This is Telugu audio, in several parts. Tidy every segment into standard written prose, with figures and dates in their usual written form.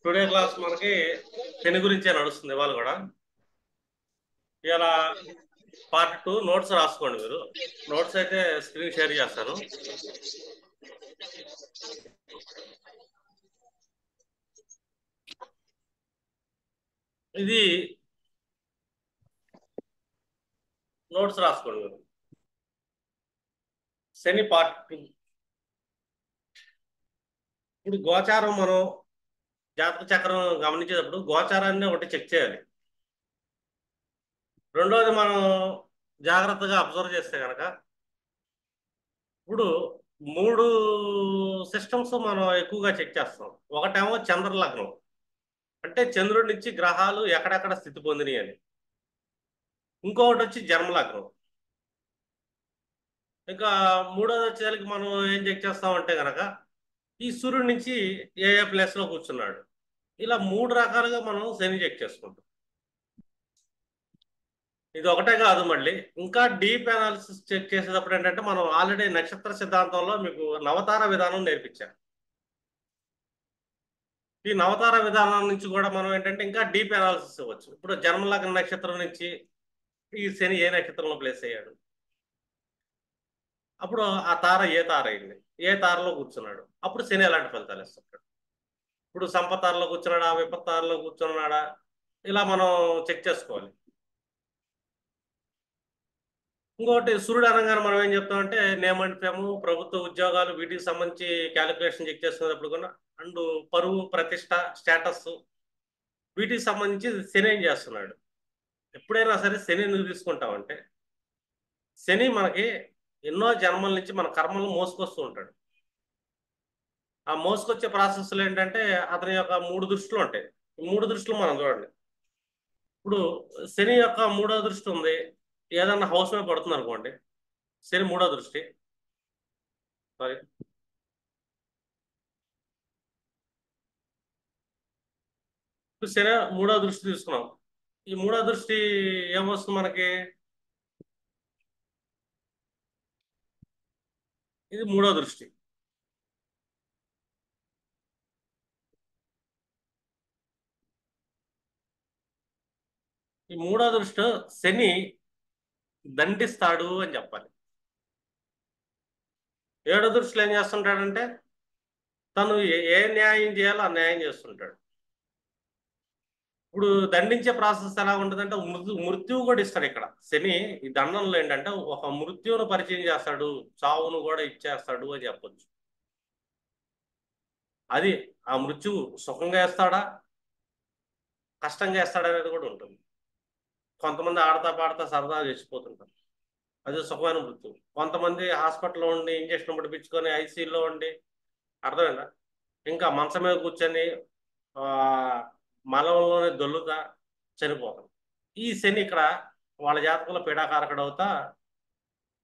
టుడే క్లాస్ మనకి శని గురించే నడుస్తుంది ఇవాళ కూడా. ఇలా పార్ట్ 2 నోట్స్ రాసుకోండి మీరు. నోట్స్ అయితే స్క్రీన్ షేర్ చేస్తాను. ఇది నోట్స్ రాసుకోండి మీరు. శని పార్ట్ 2. ఇప్పుడు గోచారం మనం జాతక చక్రం గమనించేటప్పుడు గోచారాన్ని ఒకటి చెక్ చేయాలి. రెండోది మనం జాగ్రత్తగా అబ్జర్వ్ చేస్తే కనుక ఇప్పుడు 3 సిస్టమ్స్ మనం ఎక్కువగా చెక్ చేస్తాం. ఒకటేమో చంద్ర లగ్నం, అంటే చంద్రుడి నుంచి గ్రహాలు ఎక్కడెక్కడ స్థితి పొందినాయి అని. ఇంకొకటి వచ్చి జన్మ లగ్నం. ఇంకా మూడోది వచ్చేసరికి మనం ఏం చెక్ చేస్తామంటే కనుక ఈ సూర్యుడి నుంచి ఏ ఏ ప్లేస్లో కూర్చున్నాడు. ఇలా 3 రకాలుగా మనం శని చెక్ చేసుకుంటాం. ఇది ఒకటే కాదు, మళ్ళీ ఇంకా డీప్ అనాలిసిస్ చెక్ చేసేటప్పుడు ఏంటంటే మనం ఆల్రెడీ నక్షత్ర సిద్ధాంతంలో మీకు నవతార విధానం నేర్పించాం. ఈ నవతార విధానం నుంచి కూడా మనం ఏంటంటే ఇంకా డీప్ అనాలిసిస్ ఇవ్వచ్చు. ఇప్పుడు జన్మలగ్న నక్షత్రం నుంచి ఈ శని ఏ నక్షత్రంలో ప్లేస్ అయ్యాడు, అప్పుడు ఆ తార ఏ తార అయింది, ఏ తారలో కూర్చున్నాడు, అప్పుడు శని ఎలాంటి ఫలితాలు ఇస్తాడు. ఇప్పుడు సంపత్తారలో కూర్చున్నాడా, విపత్తారలో కూర్చున్నాడా, ఇలా మనం చెక్ చేసుకోవాలి. ఇంకోటి సూర్యుడు అనగానే మనం ఏం చెప్తామంటే నేమ్ అండ్ ఫేమ్, ప్రభుత్వ ఉద్యోగాలు, వీటికి సంబంధించి క్యాలిక్యులేషన్ చెక్ చేసుకునేటప్పుడు కూడా అండ్ పరువు, ప్రతిష్ట, స్టేటస్, వీటికి సంబంధించి శని ఏం చేస్తున్నాడు. ఎప్పుడైనా సరే శని ఎందుకు తీసుకుంటామంటే శని మనకి ఎన్నో జన్మల నుంచి మన కర్మలు మోసుకొస్తూ ఉంటాడు. ఆ మోసుకొచ్చే ప్రాసెస్లో ఏంటంటే అతని యొక్క 3 దృష్టిలు ఉంటాయి. ఈ 3 దృష్టిలు మనం చూడండి. ఇప్పుడు శని యొక్క 3వ దృష్టి ఉంది, ఏదన్నా హౌస్ మీద పడుతుంది అనుకోండి, శని 3వ దృష్టి. సారీ, ఇప్పుడు శని 3వ దృష్టి తీసుకున్నాం. ఈ 3వ దృష్టి ఏమొస్తుంది మనకి, ఇది 3వ దృష్టి. ఈ 3వ దృష్టి శని దండిస్తాడు అని చెప్పాలి. 7వ దృష్టిలో ఏం చేస్తుంటాడంటే తను ఏ న్యాయం చేయాలో ఆ న్యాయం చేస్తుంటాడు. ఇప్పుడు దండించే ప్రాసెస్ ఎలా ఉంటుందంటే మృత్యువు కూడా ఇస్తాడు ఇక్కడ శని. ఈ దండంలో ఏంటంటే ఒక మృత్యువును పరిచయం చేస్తాడు, చావును కూడా ఇచ్చేస్తాడు అని చెప్పొచ్చు. అది ఆ మృత్యువు సుఖంగా వేస్తాడా, కష్టంగా వేస్తాడా అనేది కూడా ఉంటుంది. కొంతమంది ఆడతా పాడతా సరదా చచ్చిపోతుంటారు, అది సుఖమైన మృత్యువు. కొంతమంది హాస్పిటల్లో ఉండి ఇంజక్షన్ పడిపించుకొని ఐసీయూలో ఉండి, అర్థమైందా, ఇంకా మంచం మీద కూర్చొని ఆ మలంలోనే దొల్లుతా చనిపోతాం. ఈ శని ఇక్కడ వాళ్ళ జాతకంలో పీడాకారకుడు అవుతా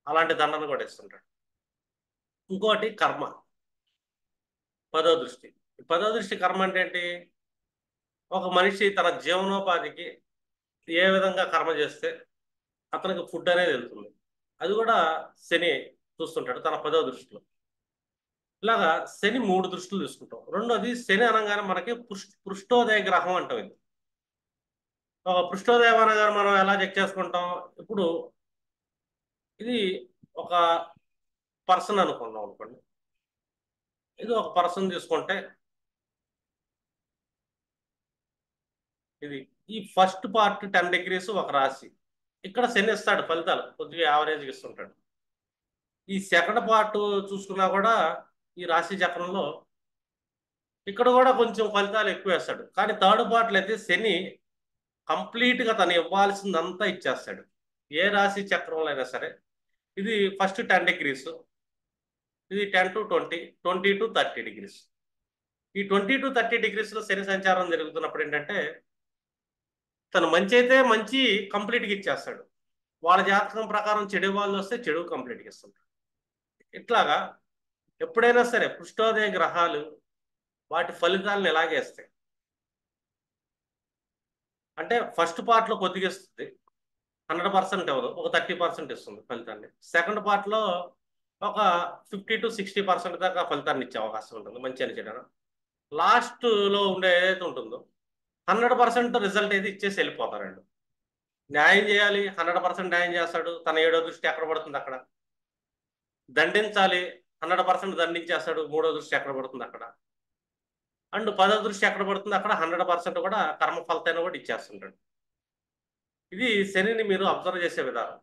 అలాంటి దండను కూడా ఇస్తుంటాడు. ఇంకోటి కర్మ, 10వ దృష్టి. 10వ దృష్టి కర్మ అంటే ఏంటి, ఒక మనిషి తన జీవనోపాధికి ఏ విధంగా కర్మ చేస్తే అతనికి ఫుడ్ అనేది వెళ్తుంది, అది కూడా శని చూస్తుంటాడు తన 10వ దృష్టిలో. ఇలాగా శని 3 దృష్టిలు తీసుకుంటాం. రెండోది శని అనగానే మనకి పృష్ఠోదయ గ్రహం అంటాం. ఇది పృష్ఠోదయం అనగానే మనం ఎలా చెక్ చేసుకుంటాం, ఇప్పుడు ఇది ఒక పర్సన్ అనుకున్నాం అనుకోండి. ఇది ఒక పర్సన్ తీసుకుంటే ఇది ఈ ఫస్ట్ పార్ట్ 10 డిగ్రీస్ ఒక రాశి, ఇక్కడ శని ఇస్తాడు ఫలితాలు కొద్దిగా యావరేజ్గా ఇస్తుంటాడు. ఈ సెకండ్ పార్ట్ చూసుకున్నా కూడా ఈ రాశి చక్రంలో ఇక్కడ కూడా కొంచెం ఫలితాలు ఎక్కువ వేస్తాడు. కానీ థర్డ్ పార్ట్లో అయితే శని కంప్లీట్గా తను ఇవ్వాల్సిందంతా ఇచ్చేస్తాడు ఏ రాశి చక్రంలో అయినా సరే. ఇది ఫస్ట్ 10 డిగ్రీస్, ఇది 10 to 20, 20 to 30 డిగ్రీస్. ఈ 20 to 30 డిగ్రీస్లో శని సంచారం జరుగుతున్నప్పుడు ఏంటంటే తను మంచి అయితే మంచి కంప్లీట్గా ఇచ్చేస్తాడు, వాళ్ళ జాతకం ప్రకారం చెడు వాళ్ళు వస్తే చెడు కంప్లీట్గా ఇస్తుంటాడు. ఇట్లాగా ఎప్పుడైనా సరే పృష్ఠోదయ గ్రహాలు వాటి ఫలితాలను ఎలాగే ఇస్తాయి అంటే ఫస్ట్ పార్ట్లో కొద్దిగా ఇస్తుంది, 100% ఇవ్వదు, ఒక 30% ఇస్తుంది ఫలితాన్ని. సెకండ్ పార్ట్లో ఒక 50-60% దాకా ఫలితాన్ని ఇచ్చే అవకాశం ఉంటుంది, మంచి అని చెడు. లాస్ట్లో ఉండే ఏదైతే ఉంటుందో 100% రిజల్ట్ అయితే ఇచ్చేసి వెళ్ళిపోతారండి. న్యాయం చేయాలి, 100% న్యాయం చేస్తాడు, తన ఏడో దృష్టి ఎక్కడ పడుతుంది అక్కడ. దండించాలి, 100% దండించేస్తాడు, మూడో దృష్టి ఎక్కడ పడుతుంది అక్కడ. అండ్ 10వ దృష్టి ఎక్కడ పడుతుంది అక్కడ 100% కూడా కర్మ ఫలితాన్ని కూడా ఇచ్చేస్తుంటాడు. ఇది శనిని మీరు అబ్జర్వ్ చేసే విధానం.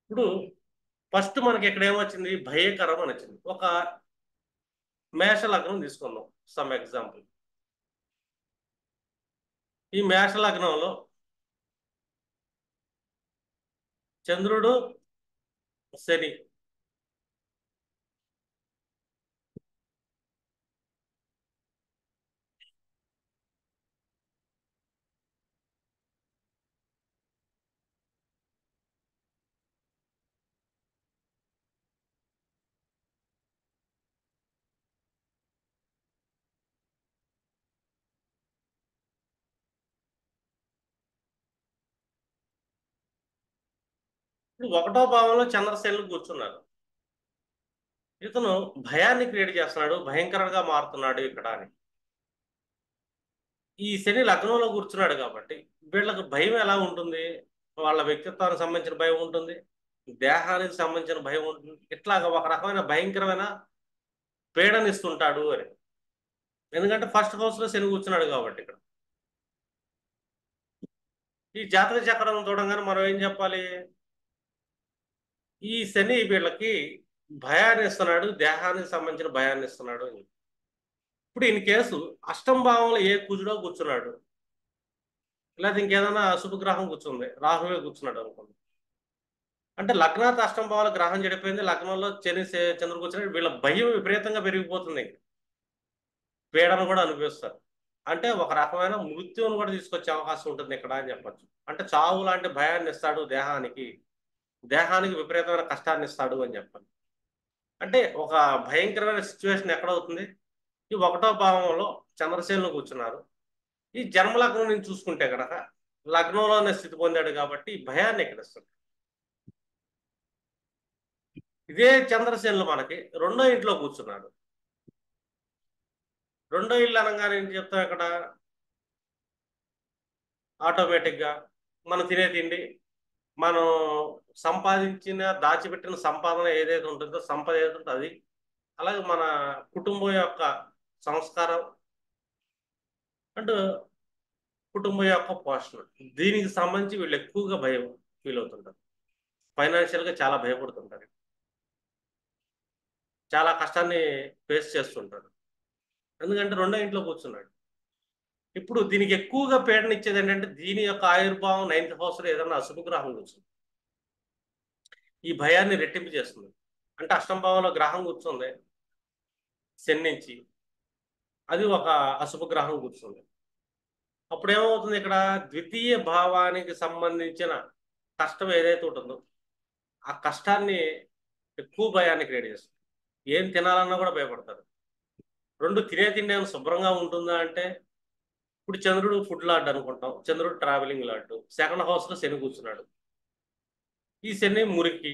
ఇప్పుడు ఫస్ట్ మనకి ఇక్కడ ఏమొచ్చింది, భయకరం అని వచ్చింది. ఒక మేష లగ్నం తీసుకుందాం సమ్ ఎగ్జాంపుల్. ఈ మేష లగ్నంలో చంద్రుడు, శని. ఇప్పుడు 1వ భావంలో చంద్రశనులు కూర్చున్నారు. ఇతను భయాన్ని క్రియేట్ చేస్తున్నాడు, భయంకరంగా మారుతున్నాడు ఇక్కడ అని. ఈ శని లగ్నంలో కూర్చున్నాడు కాబట్టి వీళ్ళకి భయం ఎలా ఉంటుంది, వాళ్ళ వ్యక్తిత్వానికి సంబంధించిన భయం ఉంటుంది, దేహానికి సంబంధించిన భయం ఉంటుంది. ఇట్లాగా ఒక రకమైన భయంకరమైన పీడనిస్తుంటాడు అని. ఎందుకంటే ఫస్ట్ హౌస్ లో శని కూర్చున్నాడు కాబట్టి ఇక్కడ. ఈ జాతక చక్రం చూడంగానే మనం ఏం చెప్పాలి, ఈ శని వీళ్ళకి భయాన్ని ఇస్తున్నాడు, దేహానికి సంబంధించిన భయాన్ని ఇస్తున్నాడు అని. ఇప్పుడు ఇన్ కేసు అష్టమ భావంలో ఏ కుజుడో కూర్చున్నాడు, లేదా ఇంకేదైనా శుభగ్రహం కూర్చుంది, రాహువే కూర్చున్నాడు అనుకోండి. అంటే లగ్నాత్ అష్టమ భావాల గ్రహం చెడిపోయింది, లగ్నంలో చంద్రుడు కూర్చున్నాడు, వీళ్ళ భయం విపరీతంగా పెరిగిపోతుంది, పీడన కూడా అనుభవిస్తారు. అంటే ఒక రకమైన మృత్యువును కూడా తీసుకొచ్చే అవకాశం ఉంటుంది ఇక్కడ అని చెప్పచ్చు. అంటే చావు లాంటి భయాన్ని ఇస్తాడు దేహానికి, దేహానికి విపరీతమైన కష్టాన్ని ఇస్తాడు అని చెప్పాలి. అంటే ఒక భయంకరమైన సిచ్యువేషన్ ఎక్కడవుతుంది, ఈ 1వ భావంలో చంద్రసేనులు కూర్చున్నారు. ఈ జన్మ లగ్నం నుంచి చూసుకుంటే కనుక లగ్నంలోనే స్థితి పొందాడు కాబట్టి భయాన్ని ఇక్కడ ఇస్తుంది. ఇదే చంద్రసేనులు మనకి 2వ ఇంట్లో కూర్చున్నాడు. 2వ ఇల్లు అనగానే ఏం చెప్తాం ఇక్కడ, ఆటోమేటిక్గా మనం తినే తిండి, మనం సంపాదించిన దాచిపెట్టిన సంపాదన ఏదైతే ఉంటుందో, సంపద ఏదైతే ఉంటుందో అది, అలాగే మన కుటుంబం యొక్క సంస్కారం అండ్ కుటుంబం యొక్క పోషణ, దీనికి సంబంధించి వీళ్ళు ఎక్కువగా భయం ఫీల్ అవుతుంటారు. ఫైనాన్షియల్గా చాలా భయపడుతుంటారు, చాలా కష్టాన్ని ఫేస్ చేస్తుంటారు. ఎందుకంటే 2వ ఇంట్లో కూర్చున్నాడు. ఇప్పుడు దీనికి ఎక్కువగా పీడన ఇచ్చేది ఏంటంటే, దీని యొక్క ఆయుర్భావం 9th హౌస్లో ఏదైనా అశుభగ్రహం కూర్చుంది, ఈ భయాన్ని రెట్టింపు చేస్తుంది. అంటే అష్టమ భావంలో గ్రహం కూర్చుంది శని నుంచి, అది ఒక అశుభగ్రహం కూర్చుంది. అప్పుడు ఏమవుతుంది ఇక్కడ, ద్వితీయ భావానికి సంబంధించిన కష్టం ఏదైతే ఉంటుందో ఆ కష్టాన్ని ఎక్కువ భయాన్ని క్రియేట్ చేస్తుంది. ఏం తినాలన్నా కూడా భయపడతారు. 2 తినే తిండి ఏమైనా శుభ్రంగా ఉంటుందా అంటే, ఇప్పుడు చంద్రుడు ఫుడ్ లార్డ్ అనుకుంటాం, చంద్రుడు ట్రావెలింగ్ లార్డ్, 2nd హౌస్లో శని కూర్చున్నాడు. ఈ శని మురికి,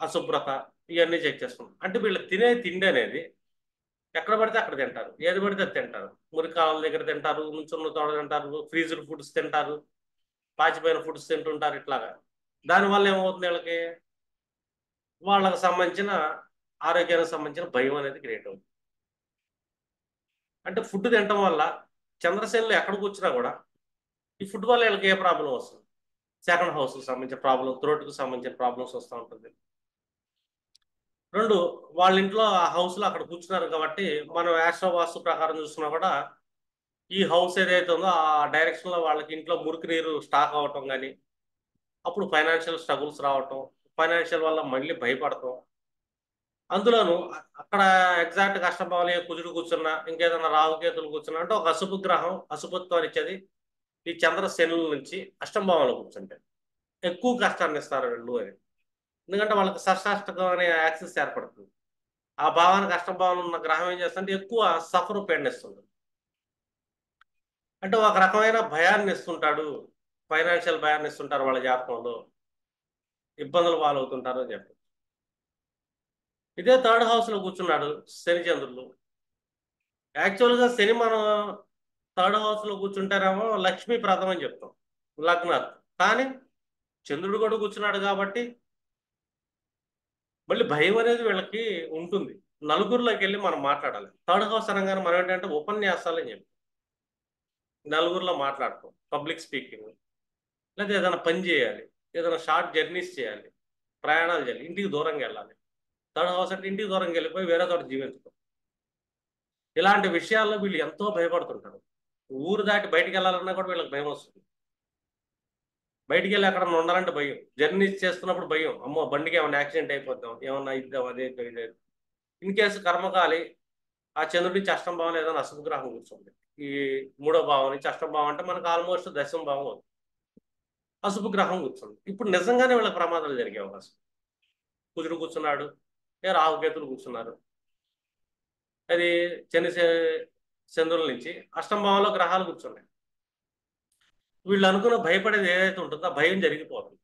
అశుభ్రత, ఇవన్నీ చెక్ చేసుకుంటాం. అంటే వీళ్ళు తినే తిండి అనేది ఎక్కడ పడితే అక్కడ తింటారు, ఏది పడితే అది తింటారు, మురికాల దగ్గర తింటారు, నుంచున్న తోడ తింటారు, ఫ్రీజ్డ్ ఫుడ్స్ తింటారు, పాచిపోయిన ఫుడ్స్ తింటుంటారు. ఇట్లాగా దానివల్ల ఏమవుతుంది, వాళ్ళకి సంబంధించిన ఆరోగ్యానికి సంబంధించిన భయం అనేది క్రియేట్ అవుతుంది. అంటే ఫుడ్ తినటం వల్ల చంద్రసేనులు ఎక్కడ కూర్చున్నా కూడా ఈ ఫుడ్ వల్ల వీళ్ళకి ఏ ప్రాబ్లం వస్తుంది, 2nd హౌస్కి సంబంధించిన ప్రాబ్లం, థ్రోట్కి సంబంధించిన ప్రాబ్లమ్స్ వస్తూ ఉంటుంది. 2 వాళ్ళ ఇంట్లో ఆ హౌస్లో అక్కడ కూర్చున్నారు కాబట్టి మనం యాస్ట్రో వాస్తు ప్రకారం చూస్తున్నా కూడా ఈ హౌస్ ఏదైతే ఉందో ఆ డైరెక్షన్లో వాళ్ళకి ఇంట్లో మురికి నీరు స్టాక్ అవ్వటం కానీ, అప్పుడు ఫైనాన్షియల్ స్ట్రగుల్స్ రావటం, ఫైనాన్షియల్ వల్ల మళ్ళీ భయపడటం. అందులోనూ అక్కడ ఎగ్జాక్ట్ కష్టభావాలు కుజుడు కూర్చున్నా, ఇంకేదైనా రాహుకేతులు కూర్చున్నా, అంటే ఒక అశుభ గ్రహం అశుభత్వాన్ని ఇచ్చేది ఈ చంద్ర శనుల నుంచి అష్టమ భావంలో కూర్చుంటే ఎక్కువ కష్టాన్ని ఇస్తారు వీళ్ళు అని. ఎందుకంటే వాళ్ళకి షష్టాష్టకం అనే యాక్సిస్ ఏర్పడుతుంది. ఆ భావానికి అష్టమ భావంలో ఉన్న గ్రహం ఏం చేస్తుంటే ఎక్కువ సఫర్ పెయిన్ ఇస్తుంది. అంటే ఒక రకమైన భయాన్ని ఇస్తుంటాడు, ఫైనాన్షియల్ భయాన్ని ఇస్తుంటారు, వాళ్ళ జాతకంలో ఇబ్బందులు పాలవుతుంటారు అని చెప్పి. ఇదే థర్డ్ హౌస్లో కూర్చున్నాడు శని చంద్రులు. యాక్చువల్గా శని మనం థర్డ్ హౌస్లో కూర్చుంటారేమో లక్ష్మీ ప్రథం అని చెప్తాం లగ్నాత్. కానీ చంద్రుడు కూడా కూర్చున్నాడు కాబట్టి మళ్ళీ భయం అనేది వీళ్ళకి ఉంటుంది. నలుగురిలోకి వెళ్ళి మనం మాట్లాడాలి. థర్డ్ హౌస్ అనగానే మనం ఏంటంటే ఉపన్యాసాలు అని చెప్పి నలుగురిలో మాట్లాడతాం, పబ్లిక్ స్పీకింగ్, లేదా ఏదైనా పని చేయాలి, ఏదైనా షార్ట్ జర్నీస్ చేయాలి, ప్రయాణాలు చేయాలి, ఇంటికి దూరంగా వెళ్ళాలి. థర్డ్ హౌస్ అంటే ఇంటికి దూరంగా వెళ్ళిపోయి వేరే చోట జీవించడం. ఇలాంటి విషయాల్లో వీళ్ళు ఎంతో భయపడుతుంటారు. ఊరు దాటి బయటికి వెళ్ళాలన్నా కూడా వీళ్ళకి భయం వస్తుంది. బయటికి వెళ్ళి అక్కడ ఉండాలంటే భయం, జర్నీ చేస్తున్నప్పుడు భయం, అమ్మో బండికి ఏమైనా యాక్సిడెంట్ అయిపోతాం, ఏమన్నా ఇద్దాం, అదే ఇదే. ఇన్ కేసు కర్మకాలి ఆ చంద్రుడి నుంచి అష్టం భావం ఏదైనా అశుభ గ్రహం కూర్చోండి. ఈ మూడో భావం నుంచి అష్టం భావం అంటే మనకు ఆల్మోస్ట్ దశమ భావం అవుతుంది. అశుభ గ్రహం కూర్చోండి. ఇప్పుడు నిజంగానే వీళ్ళకి ప్రమాదాలు జరిగే అవకాశం. కుజుడు కూర్చున్నాడు, రాహుకేతులు కూర్చున్నారు, అది శని చంద్రుల నుంచి అష్టం భావంలో గ్రహాలు కూర్చున్నాయి. వీళ్ళు అనుకున్న భయపడేది ఏదైతే ఉంటుందో ఆ భయం జరిగిపోతుంది,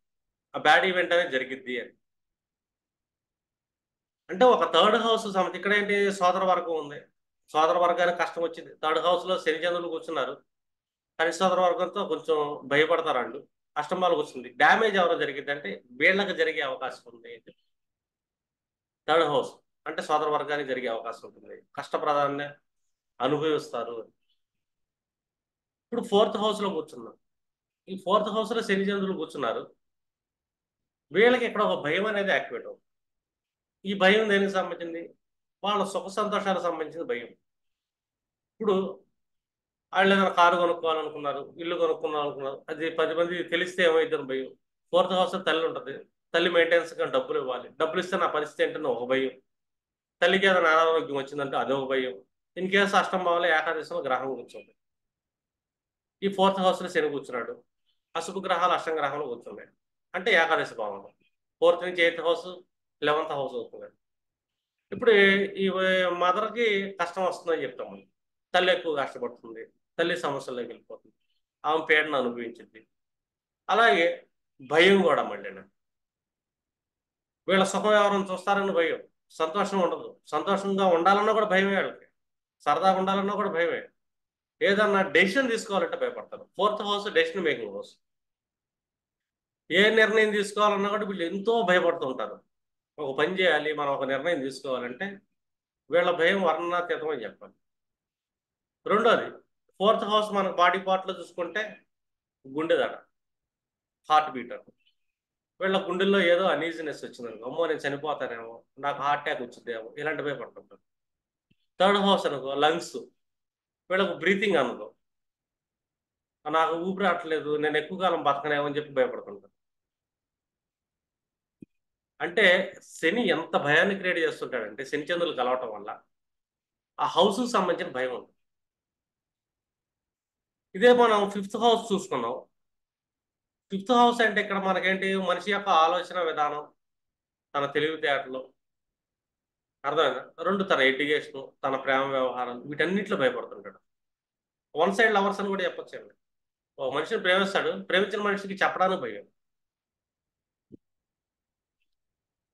ఆ బ్యాడ్ ఈవెంట్ అనేది జరిగిద్ది అని. అంటే ఒక థర్డ్ హౌస్ సమస్య ఇక్కడ ఏంటి, సోదర వర్గం ఉంది, సోదర వర్గానికి కష్టం వచ్చింది. థర్డ్ హౌస్ లో శని చంద్రులు కూర్చున్నారు, కనిష్ట సోదర వర్గంతో కొంచెం భయపడతారండు. అష్టంబాలకు వస్తుంది, డ్యామేజ్ ఎవరో జరిగింది అంటే వీళ్ళకి జరిగే అవకాశం ఉంది. థర్డ్ హౌస్ అంటే సోదర వర్గానికి జరిగే అవకాశం ఉంటుంది, కష్టప్రదాన్ని అనుభవిస్తారు. ఇప్పుడు ఫోర్త్ హౌస్ లో కూర్చున్నాం, ఈ ఫోర్త్ హౌస్ లో శని చంద్రులు కూర్చున్నారు, వీళ్ళకి ఇక్కడ ఒక భయం అనేది యాక్టివేట్ అవుతుంది. ఈ భయం దేనికి సంబంధించింది, వాళ్ళ సుఖ సంతోషాలకు సంబంధించిన భయం. ఇప్పుడు వాళ్ళు ఏదైనా కారు కొనుక్కోవాలనుకున్నారు, ఇల్లు కొనుక్కోవాలనుకున్నారు, అది 10 మంది తెలిస్తే ఏమైందని భయం. ఫోర్త్ హౌస్ తల్లి ఉంటుంది, తల్లి మెయింటెనెన్స్ కానీ డబ్బులు ఇవ్వాలి, డబ్బులు ఇస్తే నా పరిస్థితి ఏంటని ఒక భయం, తల్లికి ఏదైనా అనారోగ్యం వచ్చిందంటే అదొక భయం. ఇన్ కేసు అష్టం భావంలో ఏకాదశంలో గ్రహం కూర్చోండి, ఈ ఫోర్త్ హౌస్లో శని కూర్చున్నాడు, అశుభ గ్రహాలు అష్టం గ్రహంలో కూర్చున్నాయి అంటే ఏకాదశి భావంలో ఫోర్త్ నుంచి 8th హౌస్ 11th హౌస్ అవుతుంది. ఇప్పుడు ఈ మదర్కి కష్టం వస్తుందని చెప్తాం మనం, తల్లి ఎక్కువ కష్టపడుతుంది, తల్లి సమస్యల్లోకి వెళ్ళిపోతుంది, ఆమె పీడను అనుభవించింది. అలాగే భయం కూడా మళ్ళీ వీళ్ళ సుఖం ఎవరైనా చూస్తారని భయం, సంతోషం ఉండదు, సంతోషంగా ఉండాలన్నా కూడా భయమే, వాళ్ళకి సరదాగా ఉండాలన్నా కూడా భయమే, ఏదన్నా డెసిషన్ తీసుకోవాలంటే భయపడతారు. Fourth house decision making house, ఏ నిర్ణయం తీసుకోవాలన్నా కూడా వీళ్ళు ఎంతో భయపడుతుంటారు. ఒక పని చేయాలి, మనం ఒక నిర్ణయం తీసుకోవాలంటే వీళ్ళ భయం వర్ణనాతీతం అని చెప్పాలి. రెండోది, ఫోర్త్ హౌస్ మన బాడీ పార్ట్లో చూసుకుంటే గుండె దడ, హార్ట్ బీటర్. వీళ్ళ గుండెల్లో ఏదో అనీజినెస్ వచ్చిందనుకో, అమ్మో నేను చనిపోతానేమో, నాకు హార్ట్ అటాక్ వచ్చిందేమో, ఇలాంటి భయపడుతుంటారు. థర్డ్ హౌస్ అనుకో లంగ్స్, వీళ్ళకు బ్రీతింగ్ అనుకో, నాకు ఊపిరి రావట్లేదు, నేను ఎక్కువ కాలం బతకనేమో అని చెప్పి భయపడుతుంటారు. అంటే శని ఎంత భయాన్ని క్రియేట్ చేస్తుంటాడంటే శని చంద్రులు కలవటం వల్ల ఆ హౌస్కి సంబంధించిన భయం ఉంది. ఇదే మనం 5th హౌస్ చూసుకున్నాం, 5th హౌస్ అంటే ఇక్కడ మనకేంటి, మనిషి యొక్క ఆలోచన విధానం, తన తెలివితేటలు, అర్థమైందా, రెండు తన ఎడ్యుకేషన్, తన ప్రేమ వ్యవహారం, వీటన్నిటిలో భయపడుతుంటాడు. వన్ సైడ్ లవర్స్ అని కూడా చెప్పొచ్చండి. ఓ మనిషిని ప్రేమిస్తాడు, ప్రేమించిన మనిషికి చెప్పడానికి భయం,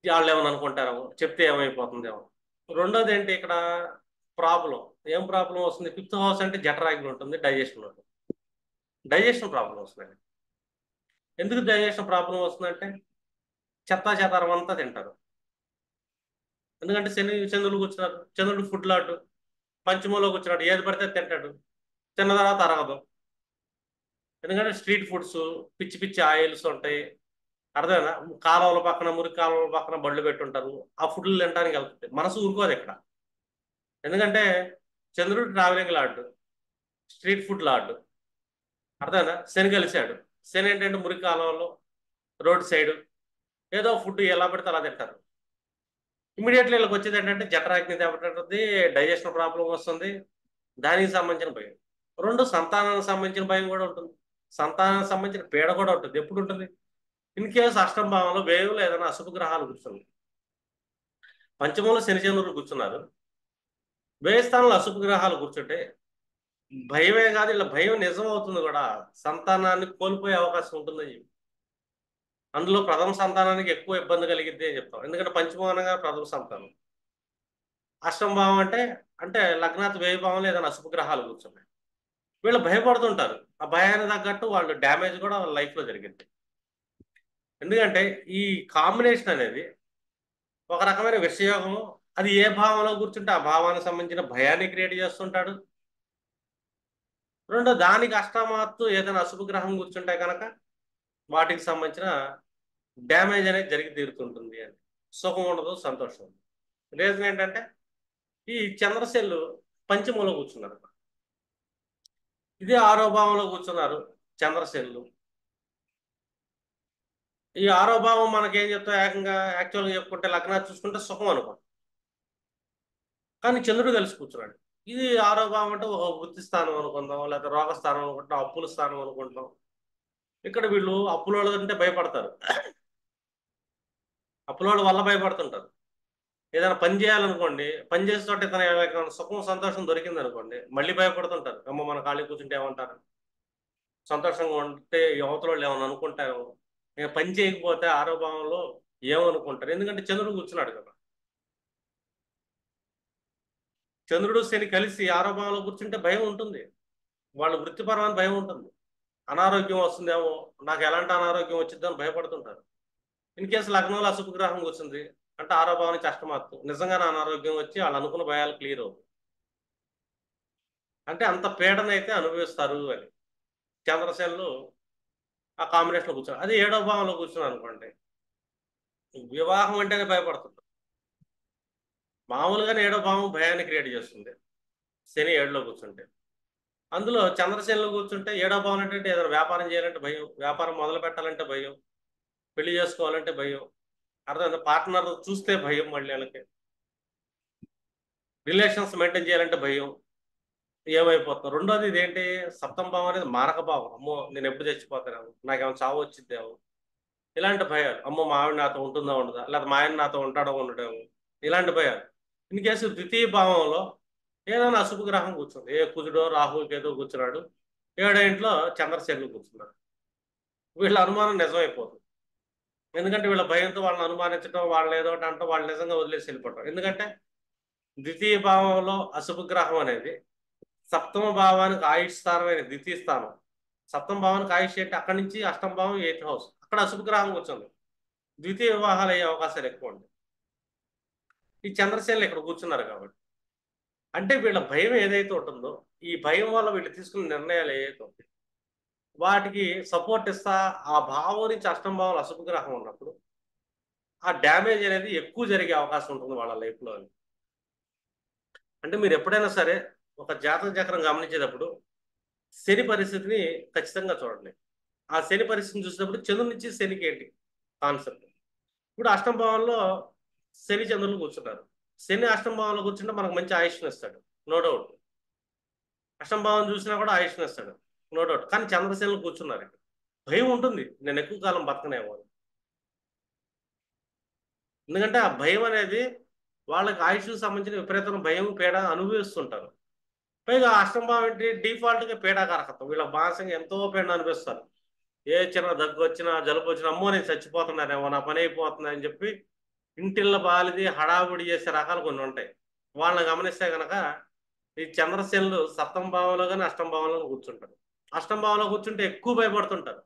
వాళ్ళు ఏమని అనుకుంటారేమో, చెప్తే ఏమైపోతుందేమో. రెండోది ఏంటి ఇక్కడ ప్రాబ్లం, ఏం ప్రాబ్లం వస్తుంది, 5th హౌస్ అంటే జఠరాగ్ని ఉంటుంది, డైజెషన్ ఉంటుంది, డైజెషన్ ప్రాబ్లం వస్తుంది. ఎందుకు డైజెషన్ ప్రాబ్లం వస్తుందంటే చెత్తా చెదారం అంతా తింటారు. ఎందుకంటే శని చంద్రుడు కూర్చున్నారు, చంద్రుడు ఫుడ్ లాటు, పంచమంలో కూర్చున్నాడు, ఏది పడితే తింటాడు, తిన్న తర్వాత అరగదు. ఎందుకంటే స్ట్రీట్ ఫుడ్స్, పిచ్చి పిచ్చి ఆయిల్స్ ఉంటాయి, అర్థమైనా, కాలువల పక్కన, మురికి కాలువల పక్కన బళ్ళు పెట్టుంటారు, ఆ ఫుడ్లు తినడానికి వెళ్తుంది, మనసు ఊరుకోదు ఇక్కడ. ఎందుకంటే చంద్రుడు ట్రావెలింగ్ లాడ్డు, స్ట్రీట్ ఫుడ్ లాడ్డు, అర్థమైనా. శని కలిశాడు, శని ఏంటంటే మురికి కాలువలో, రోడ్ సైడ్ ఏదో ఫుడ్ ఎలా పెడితే అలా తింటారు. ఇమీడియట్లీ వీళ్ళకి వచ్చేది ఏంటంటే జఠరాగ్ని దెబ్బతింటుంది, డైజెషన్ ప్రాబ్లం వస్తుంది, దానికి సంబంధించిన భయం. రెండు, సంతానానికి సంబంధించిన భయం కూడా ఉంటుంది, సంతానానికి సంబంధించిన పీడ కూడా ఉంటుంది. ఎప్పుడు ఉంటుంది, ఇన్ కేసు అష్టం భావంలో వేవులో ఏదైనా అశుభ గ్రహాలు కూర్చుంది, పంచమంలో శని చంద్రులు కూర్చున్నారు, వేయి స్థానంలో అశుభ గ్రహాలు కూర్చుంటే భయమే కాదు, ఇలా భయం నిజం అవుతుంది కూడా, సంతానాన్ని కోల్పోయే అవకాశం ఉంటుందని చెప్పి. అందులో ప్రథమ సంతానానికి ఎక్కువ ఇబ్బంది కలిగిద్ది అని చెప్తాం, ఎందుకంటే పంచమం అనగా ప్రథమ సంతానం, అష్టమ భావం అంటే అంటే లగ్నాత్ వ్యయ భావంలో ఏదైనా అశుభగ్రహాలు కూర్చున్నాయి. వీళ్ళు భయపడుతుంటారు. ఆ భయానికి తగ్గట్టు వాళ్ళు డ్యామేజ్ కూడా వాళ్ళ లైఫ్లో జరిగింది. ఎందుకంటే ఈ కాంబినేషన్ అనేది ఒక రకమైన విషయోగము. అది ఏ భావంలో కూర్చుంటే ఆ భావానికి సంబంధించిన భయాన్ని క్రియేట్ చేస్తుంటాడు. రెండో దానికి అష్టమాత్తు ఏదైనా అశుభగ్రహం కూర్చుంటే కనుక వాటికి సంబంధించిన డ్యామేజ్ అనేది జరిగి తీరుతుంటుంది అని. సుఖం ఉండదు, సంతోషం ఉండదు. రీజన్ ఏంటంటే ఈ చంద్రశెల్లు పంచమంలో కూర్చున్నారు. ఇదే ఆరో భావంలో కూర్చున్నారు చంద్రశెల్లు. ఈ ఆరో భావం మనకేం చెప్తా ఏకంగా యాక్చువల్గా చెప్పుకుంటే లగ్నాలు చూసుకుంటే సుఖం అనుకోండి. కానీ చంద్రుడు కలిసి కూర్చున్నాడు. ఇది ఆరో భావం అంటే ఒక వృత్తి స్థానం అనుకుందాం, లేకపోతే రోగ స్థానం అనుకుంటాం, అప్పుల స్థానం అనుకుంటాం. ఇక్కడ వీళ్ళు అప్పులోళ్ళు అంటే భయపడతారు. అప్పులోళ్ళ వల్ల భయపడుతుంటారు. ఏదైనా పని చేయాలనుకోండి, పని చేసే చోట ఇతను సుఖం సంతోషం దొరికింది అనుకోండి, మళ్ళీ భయపడుతుంటారు. అమ్మ మన ఖాళీ కూర్చుంటే ఏమంటారు, సంతోషంగా ఉంటే యువతలో ఏమని అనుకుంటారు, నేను పని చేయకపోతే ఆరో భావంలో ఏమనుకుంటారు. ఎందుకంటే చంద్రుడు కూర్చున్నాడు కదా. చంద్రుడు శని కలిసి ఆరో భావంలో కూర్చుంటే భయం ఉంటుంది. వాళ్ళ వృత్తిపరమైన భయం ఉంటుంది. అనారోగ్యం వస్తుందేమో, నాకు ఎలాంటి అనారోగ్యం వచ్చిందని భయపడుతుంటారు. ఇన్ కేసు లగ్నంలో అశుభగ్రహం కూర్చుంది అంటే ఆరో భావం నుంచి అష్టమాత్తు నిజంగానే అనారోగ్యం వచ్చి వాళ్ళు అనుకున్న భయాలు క్లియర్ అవుతాయి. అంటే అంత పీడన అయితే అనుభవిస్తారు అని చంద్రసేనలు ఆ కాంబినేషన్లో కూర్చోరు. అది ఏడో భావంలో కూర్చున్నారు అనుకోండి, వివాహం అంటేనే భయపడుతుంది. మామూలుగానే ఏడో భావం భయాన్ని క్రియేట్ చేస్తుంది శని ఏడులో కూర్చుంటే. అందులో చంద్రసేనలో కూర్చుంటే ఏడో భావం అంటే ఏదైనా వ్యాపారం చేయాలంటే భయం, వ్యాపారం మొదలు పెట్టాలంటే భయం, పెళ్లి చేసుకోవాలంటే భయం, అర్థం పార్ట్నర్ చూస్తే భయం, మళ్ళీ వాళ్ళకి రిలేషన్స్ మెయింటైన్ చేయాలంటే భయం, ఏమైపోతుంది. రెండోది ఇదేంటి, సప్తమ భావం అనేది మారక భావం. అమ్మో నేను ఎప్పుడు చచ్చిపోతాను, నాకేమైనా చావు వచ్చిద్దేమో, ఇలాంటి భయాలు. అమ్మో మా ఆవిడ నాతో ఉంటుందా ఉండదా, లేదా మా ఆయన నాతో ఉంటాడో ఉండడేమో, ఇలాంటి భయాలు. ఇన్ కేసు ద్వితీయ భావంలో ఏదైనా అశుభగ్రహం కూర్చుంది, ఏ కుజుడో రాహు కేదో కూర్చున్నాడు, ఏడో ఇంట్లో చంద్రశేఖర్ కూర్చున్నాడు, వీళ్ళ అనుమానం నిజమైపోతుంది. ఎందుకంటే వీళ్ళ భయంతో వాళ్ళని అనుమానించడం, వాళ్ళు ఏదో ఒకటి అంటే వాళ్ళు నిజంగా వదిలేసి వెళ్ళిపోవటం. ఎందుకంటే ద్వితీయ భావంలో అశుభగ్రహం అనేది సప్తమ భావానికి ఆయుష్ స్థానమైన ద్వితీయ స్థానం. సప్తమ భావానికి ఆయుష్ ఏంటి, అక్కడి నుంచి అష్టమ భావం 8th హౌస్, అక్కడ అశుభగ్రహం కూర్చుంది. ద్వితీయ వివాహాలు అయ్యే అవకాశాలు ఎక్కువ ఉంటాయి ఈ చంద్రసేనలు ఇక్కడ కూర్చున్నారు కాబట్టి. అంటే వీళ్ళ భయం ఏదైతే ఉంటుందో, ఈ భయం వల్ల వీళ్ళు తీసుకున్న నిర్ణయాలు ఏవైతే ఉంటాయి వాటికి సపోర్ట్ ఇస్తా ఆ భావం నుంచి అష్టమ భావంలో అశుభగ్రహం ఉన్నప్పుడు ఆ డ్యామేజ్ అనేది ఎక్కువ జరిగే అవకాశం ఉంటుంది వాళ్ళ లైఫ్లో. అంటే మీరు ఎప్పుడైనా సరే ఒక జాతక చక్రం గమనించేటప్పుడు శని పరిస్థితిని ఖచ్చితంగా చూడండి. ఆ శని పరిస్థితిని చూసినప్పుడు చంద్రుడి నుంచి శనికి ఏంటి కాన్సెప్ట్. ఇప్పుడు అష్టమ భావంలో శని చంద్రులు కూర్చుంటారు. శని అష్టమ భావంలో కూర్చుంటే మనకు మంచి ఆయుష్ని ఇస్తాడు, నో డౌట్. అష్టమ భావం చూసినా కూడా ఆయుష్ని ఇస్తాడు, నో డౌట్. కానీ చంద్రశనులు కూర్చున్నారు ఇక్కడ, భయం ఉంటుంది నేను ఎక్కువ కాలం బతకనేమో అని. ఎందుకంటే ఆ భయం అనేది వాళ్ళకి ఆయుష్కి సంబంధించిన విపరీతమైన భయం పీడ అనుభవిస్తుంటారు. పైగా అష్టమ భావం ఏంటి, డిఫాల్ట్గా పీడాకారకత్వం. వీళ్ళ మానసికంగా ఎంతో పీడ అనిపిస్తారు. ఏ చిన్న దగ్గు వచ్చినా జలుబు వచ్చినా అమ్మో నేను చచ్చిపోతున్నానేమో, నా పని అయిపోతుంది అని చెప్పి ఇంటిళ్ళ బాలిది హడావుడి చేసే రకాలు కొన్ని ఉంటాయి. వాళ్ళని గమనిస్తే కనుక ఈ చంద్రశనులు సప్తమ భావంలో కానీ అష్టమ భావంలో కూర్చుంటారు. అష్టమ భావంలో కూర్చుంటే ఎక్కువ భయపడుతుంటారు.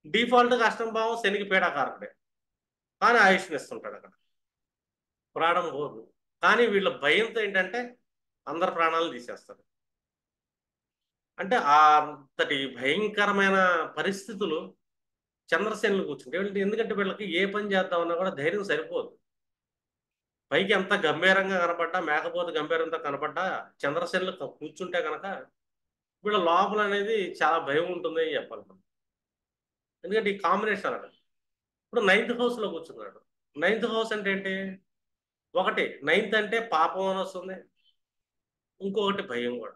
డిఫాల్ట్గా అష్టమ భావం శనికి పీడాకారకుడే, కానీ ఆయుష్ని ఇస్తుంటాడు అక్కడ, ప్రాణం పోదు. కానీ వీళ్ళ భయంతో ఏంటంటే అందరి ప్రాణాలను తీసేస్తారు. అంటే ఆ అంతటి భయంకరమైన పరిస్థితులు చంద్రసేనులు కూర్చుంటే ఎందుకంటే వీళ్ళకి ఏ పని చేద్దామన్నా కూడా ధైర్యం సరిపోదు. పైకి ఎంత గంభీరంగా కనపడ్డా, మేకపోతే గంభీరంతో కనపడ్డా చంద్రసేనులు కూర్చుంటే కనుక వీళ్ళ లోపల అనేది చాలా భయం ఉంటుంది అని చెప్పాలి మనం. ఎందుకంటే ఈ కాంబినేషన్ అన్నమాట. ఇప్పుడు 9th హౌస్లో కూర్చున్నాడు. 9th హౌస్ అంటే ఏంటి, ఒకటి 9th అంటే పాపం అని వస్తుంది, ఇంకొకటి భయం కూడా.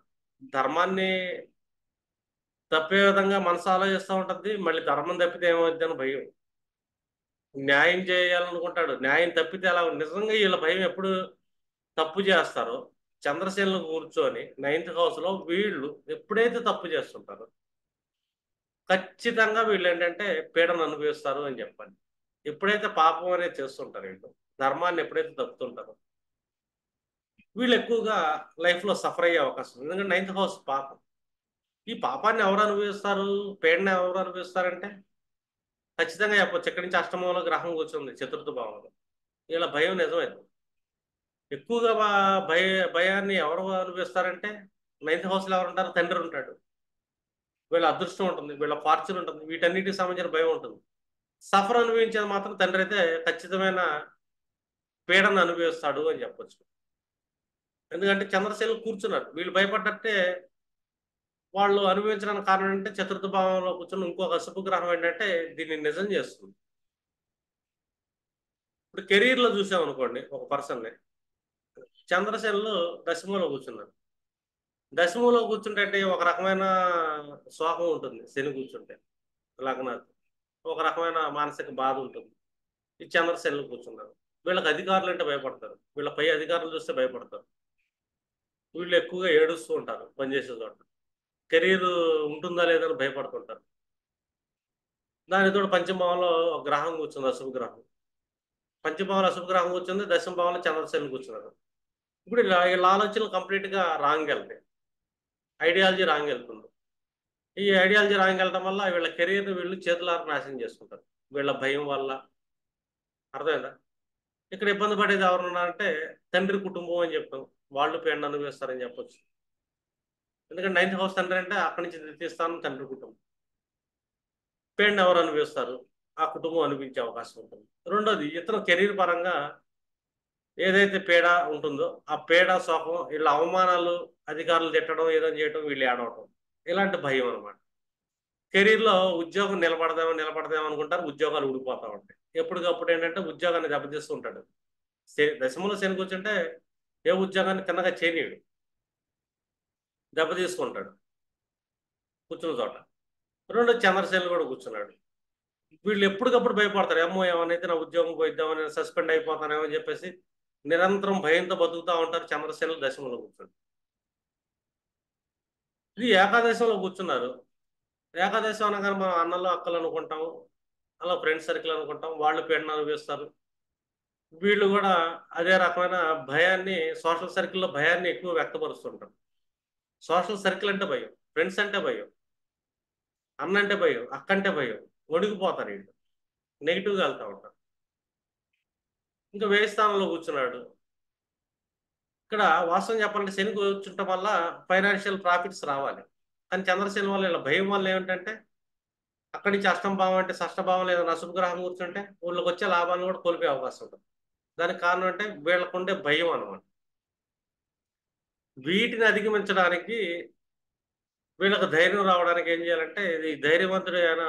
ధర్మాన్ని తప్పే విధంగా మనసు ఆలోచిస్తూ ఉంటుంది, మళ్ళీ ధర్మం తప్పితే ఏమవుద్ది అని భయం. న్యాయం చేయాలనుకుంటాడు, న్యాయం తప్పితే ఎలా. నిజంగా వీళ్ళ భయం ఎప్పుడు తప్పు చేస్తారో, చంద్రసేనలు కూర్చొని 9th హౌస్లో వీళ్ళు ఎప్పుడైతే తప్పు చేస్తుంటారో ఖచ్చితంగా వీళ్ళు ఏంటంటే పీడను అనుభవిస్తారు అని చెప్పండి. ఎప్పుడైతే పాపం అనేది చేస్తుంటారు వీళ్ళు, ధర్మాన్ని ఎప్పుడైతే తప్పుతుంటారో వీళ్ళు ఎక్కువగా లైఫ్లో సఫర్ అయ్యే అవకాశం ఉంది. ఎందుకంటే నైన్త్ హౌస్ పాపం. ఈ పాపాన్ని ఎవరు అనుభవిస్తారు, పేడని ఎవరు అనుభవిస్తారంటే ఖచ్చితంగా చెప్పొచ్చు. ఇక్కడి నుంచి అష్టమంలో గ్రహం కూర్చుంది చతుర్థ భావంలో. వీళ్ళ భయం నిజమైంది. ఎక్కువగా భయాన్ని ఎవరు అనుభవిస్తారంటే నైన్త్ హౌస్లో ఎవరు ఉంటారు, తండ్రి ఉంటాడు, వీళ్ళ అదృష్టం ఉంటుంది, వీళ్ళ ఫార్చ్యూన్ ఉంటుంది, వీటన్నిటికి సంబంధించిన భయం ఉంటుంది. సఫర్ అనుభవించేది మాత్రం తండ్రి అయితే ఖచ్చితమైన పీడను అనుభవిస్తాడు అని చెప్పొచ్చు. ఎందుకంటే చంద్రశేఖర్ కూర్చున్నారు, వీళ్ళు భయపడ్డట్టే వాళ్ళు అనుభవించడానికి కారణం ఏంటంటే చతుర్థ భావంలో కూర్చున్న ఇంకొక శుభగ్రహం ఏంటంటే దీన్ని నిజం చేస్తుంది. ఇప్పుడు కెరీర్లో చూసామనుకోండి, ఒక పర్సన్ని చంద్రశేఖర్లు దశమంలో కూర్చున్నారు. దశమంలో కూర్చుంటే అంటే ఒక రకమైన శోకం ఉంటుంది శని కూర్చుంటే లగ్నాలు, ఒక రకమైన మానసిక బాధ ఉంటుంది. ఈ చంద్రశేఖర్లు కూర్చున్నారు, వీళ్ళకి అధికారులు అంటే భయపడతారు, వీళ్ళ పై అధికారులు చూస్తే భయపడతారు, వీళ్ళు ఎక్కువగా ఏడుస్తూ ఉంటారు పనిచేసే చోట, కెరీర్ ఉంటుందా లేదని భయపడుతుంటారు. దానితో పంచమభావంలో ఒక గ్రహం కూర్చుంది, అశుభ గ్రహం. పంచమభావంలో అశుభ గ్రహం కూర్చుంది, దశమ భావంలో చంద్రశేఖర్ కూర్చున్నారు. ఇప్పుడు వీళ్ళ ఆలోచనలు కంప్లీట్గా రాంగ్ వెళ్తాయి, ఐడియాలజీ రాంగ్ వెళ్తుంది. ఈ ఐడియాలజీ రాంగ్ వెళ్ళడం వల్ల వీళ్ళ కెరీర్ని వీళ్ళు చేతులారా నాశనం చేసుకుంటారు, వీళ్ళ భయం వల్ల. అర్థమైందా? ఇక్కడ ఇబ్బంది పడేది ఎవరున్నారంటే తండ్రి కుటుంబం అని చెప్తాం, వాళ్ళు పేరు అనుభవిస్తారని చెప్పొచ్చు. ఎందుకంటే నైన్త్ హౌస్ తండ్రి అంటే అక్కడి నుంచి ద్వితీయ స్థానం తండ్రి కుటుంబం, పేరుని ఎవరు అనుభవిస్తారు, ఆ కుటుంబం అనిపించే అవకాశం ఉంటుంది. రెండోది ఇతను కెరీర్ పరంగా ఏదైతే పీడ ఉంటుందో ఆ పీడ శోకం, వీళ్ళ అవమానాలు, అధికారులు తిట్టడం, ఏదో చేయడం, వీళ్ళు ఏడవటం, ఇలాంటి భయం అనమాట. కెరీర్లో ఉద్యోగం నిలబడదాం అనుకుంటారు, ఉద్యోగాలు ఊడిపోతూ ఉంటాయి. ఎప్పటికప్పుడు ఏంటంటే ఉద్యోగాన్ని దెబ్బతీస్తూ ఉంటాడు. దశమంలో శని కూర్చుంటే ఏ ఉద్యోగాన్ని కిందగా చేయనీయుడు, దెబ్బతీసుకుంటాడు కూర్చున్న చోట. రెండు చంద్రశేఖర్ కూడా కూర్చున్నాడు, వీళ్ళు ఎప్పటికప్పుడు భయపడతారు, ఏమో ఏమనైతే నా ఉద్యోగం పోయిద్దామని, సస్పెండ్ అయిపోతానేమో అని చెప్పేసి నిరంతరం భయంతో బతుకుతూ ఉంటారు చంద్రశేఖర్ దశమంలో కూర్చొని. ఇది ఏకాదశంలో కూర్చున్నారు. ఏకాదశం అనగానే మనం అన్నలు అక్కలు అనుకుంటాం, అలా ఫ్రెండ్స్ సర్కిల్ అనుకుంటాం, వాళ్ళు పీడన అనుభవిస్తారు. వీళ్ళు కూడా అదే రకమైన భయాన్ని, సోషల్ సర్కిల్లో భయాన్ని ఎక్కువ వ్యక్తపరుస్తుంటారు. సోషల్ సర్కిల్ అంటే భయం, ఫ్రెండ్స్ అంటే భయం, అన్న అంటే భయం, అక్క అంటే భయం, వణికిపోతారు వీళ్ళు, నెగిటివ్గా వెళ్తూ ఉంటారు. ఇంకా వ్యయ స్థానంలో కూర్చున్నాడు. ఇక్కడ వాస్తవం చెప్పాలంటే శని కూర్చుంటం వల్ల ఫైనాన్షియల్ ప్రాఫిట్స్ రావాలి, కానీ చంద్రశని వల్ల ఇలా భయం వల్ల ఏమిటంటే అక్కడి నుంచి అష్టమ భావం అంటే షష్ఠ భావం ఏదైనా అశుభ గ్రహం కూర్చుంటే వీళ్ళకి వచ్చే లాభాలను కూడా కోల్పోయే అవకాశం ఉంటుంది. దానికి కారణం అంటే వీళ్ళకుండే భయం అనమాట. వీటిని అధిగమించడానికి వీళ్ళకి ధైర్యం రావడానికి ఏం చేయాలంటే ఇది ధైర్యవంతుడు అయిన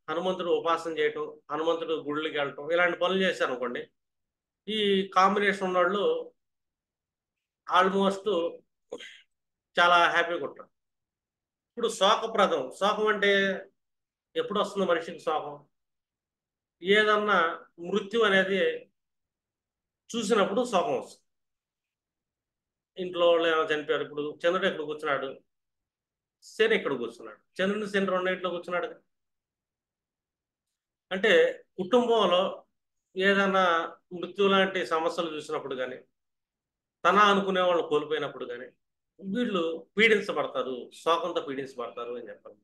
హనుమంతుడు ఉపాసన చేయటం, హనుమంతుడు గుళ్ళకి వెళ్ళటం, ఇలాంటి పనులు చేశారు అనుకోండి, ఈ కాంబినేషన్ ఉన్నవాళ్ళు ఆల్మోస్ట్ చాలా హ్యాపీగా ఉంటారు. ఇప్పుడు శోకప్రదం, శోకం అంటే ఎప్పుడు వస్తుంది మనిషికి శోకం? ఏదన్నా మృత్యు అనేది చూసినప్పుడు శోకం వస్తుంది. ఇంట్లో వాళ్ళు ఏమైనా చనిపోయారు, ఇప్పుడు చంద్రుడు ఎక్కడ కూర్చున్నాడు, శని ఎక్కడ కూర్చున్నాడు, చంద్రుని శని రెండింటిలో కూర్చున్నాడు. అంటే కుటుంబంలో ఏదైనా మృత్యు లాంటి సమస్యలు చూసినప్పుడు కానీ, తన అనుకునే వాళ్ళు కోల్పోయినప్పుడు కానీ వీళ్ళు పీడించబడతారు, శోకంతో పీడించబడతారు అని చెప్పాలి.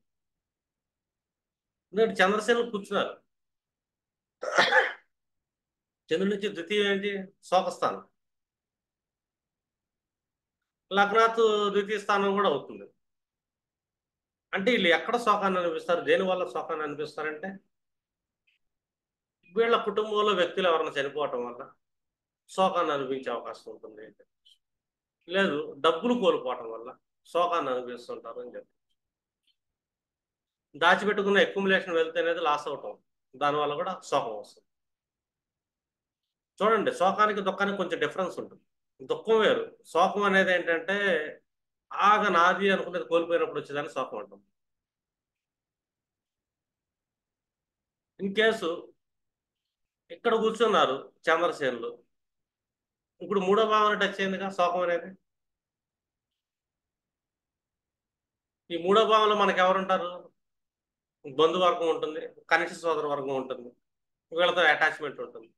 ఎందుకంటే చంద్రసేనులు కూర్చున్నారు, చంద్రుడి నుంచి ద్వితీయ ఏంటి, శోకస్థానం, లగ్నాత్ ద్వితీయ స్థానం కూడా అవుతుంది. అంటే వీళ్ళు ఎక్కడ శోకాన్ని అనిపిస్తారు, దేనివల్ల శోకాన్ని అనిపిస్తారంటే వీళ్ళ కుటుంబంలో వ్యక్తులు ఎవరైనా చనిపోవటం వల్ల శోకాన్ని అనిపించే అవకాశం ఉంటుంది, లేదు డబ్బులు కోల్పోవటం వల్ల శోకాన్ని అనుభవిస్తుంటారు అని చెప్పి. దాచిపెట్టుకున్న అక్యుములేషన్ వెల్త్ అనేది లాస్ అవటం, దానివల్ల కూడా శోకం వస్తుంది. చూడండి, శోకానికి దుఃఖానికి కొంచెం డిఫరెన్స్ ఉంటుంది. దుఃఖం వేరు, శోకం అనేది ఏంటంటే ఆగా నాది అనుకునేది కోల్పోయినప్పుడు వచ్చేదాన్ని శోకం అంటాం. ఇన్ కేసు ఇక్కడ కూర్చున్నారు చంద్రసేనులు, ఇప్పుడు మూడో భావన టచ్ అయిందిగా శోకం అనేది. ఈ మూడో భావంలో మనకి ఎవరుంటారు, బంధువర్గం ఉంటుంది, కనిష్ట సోదర వర్గం ఉంటుంది, వీళ్ళతో అటాచ్మెంట్ ఉంటుంది.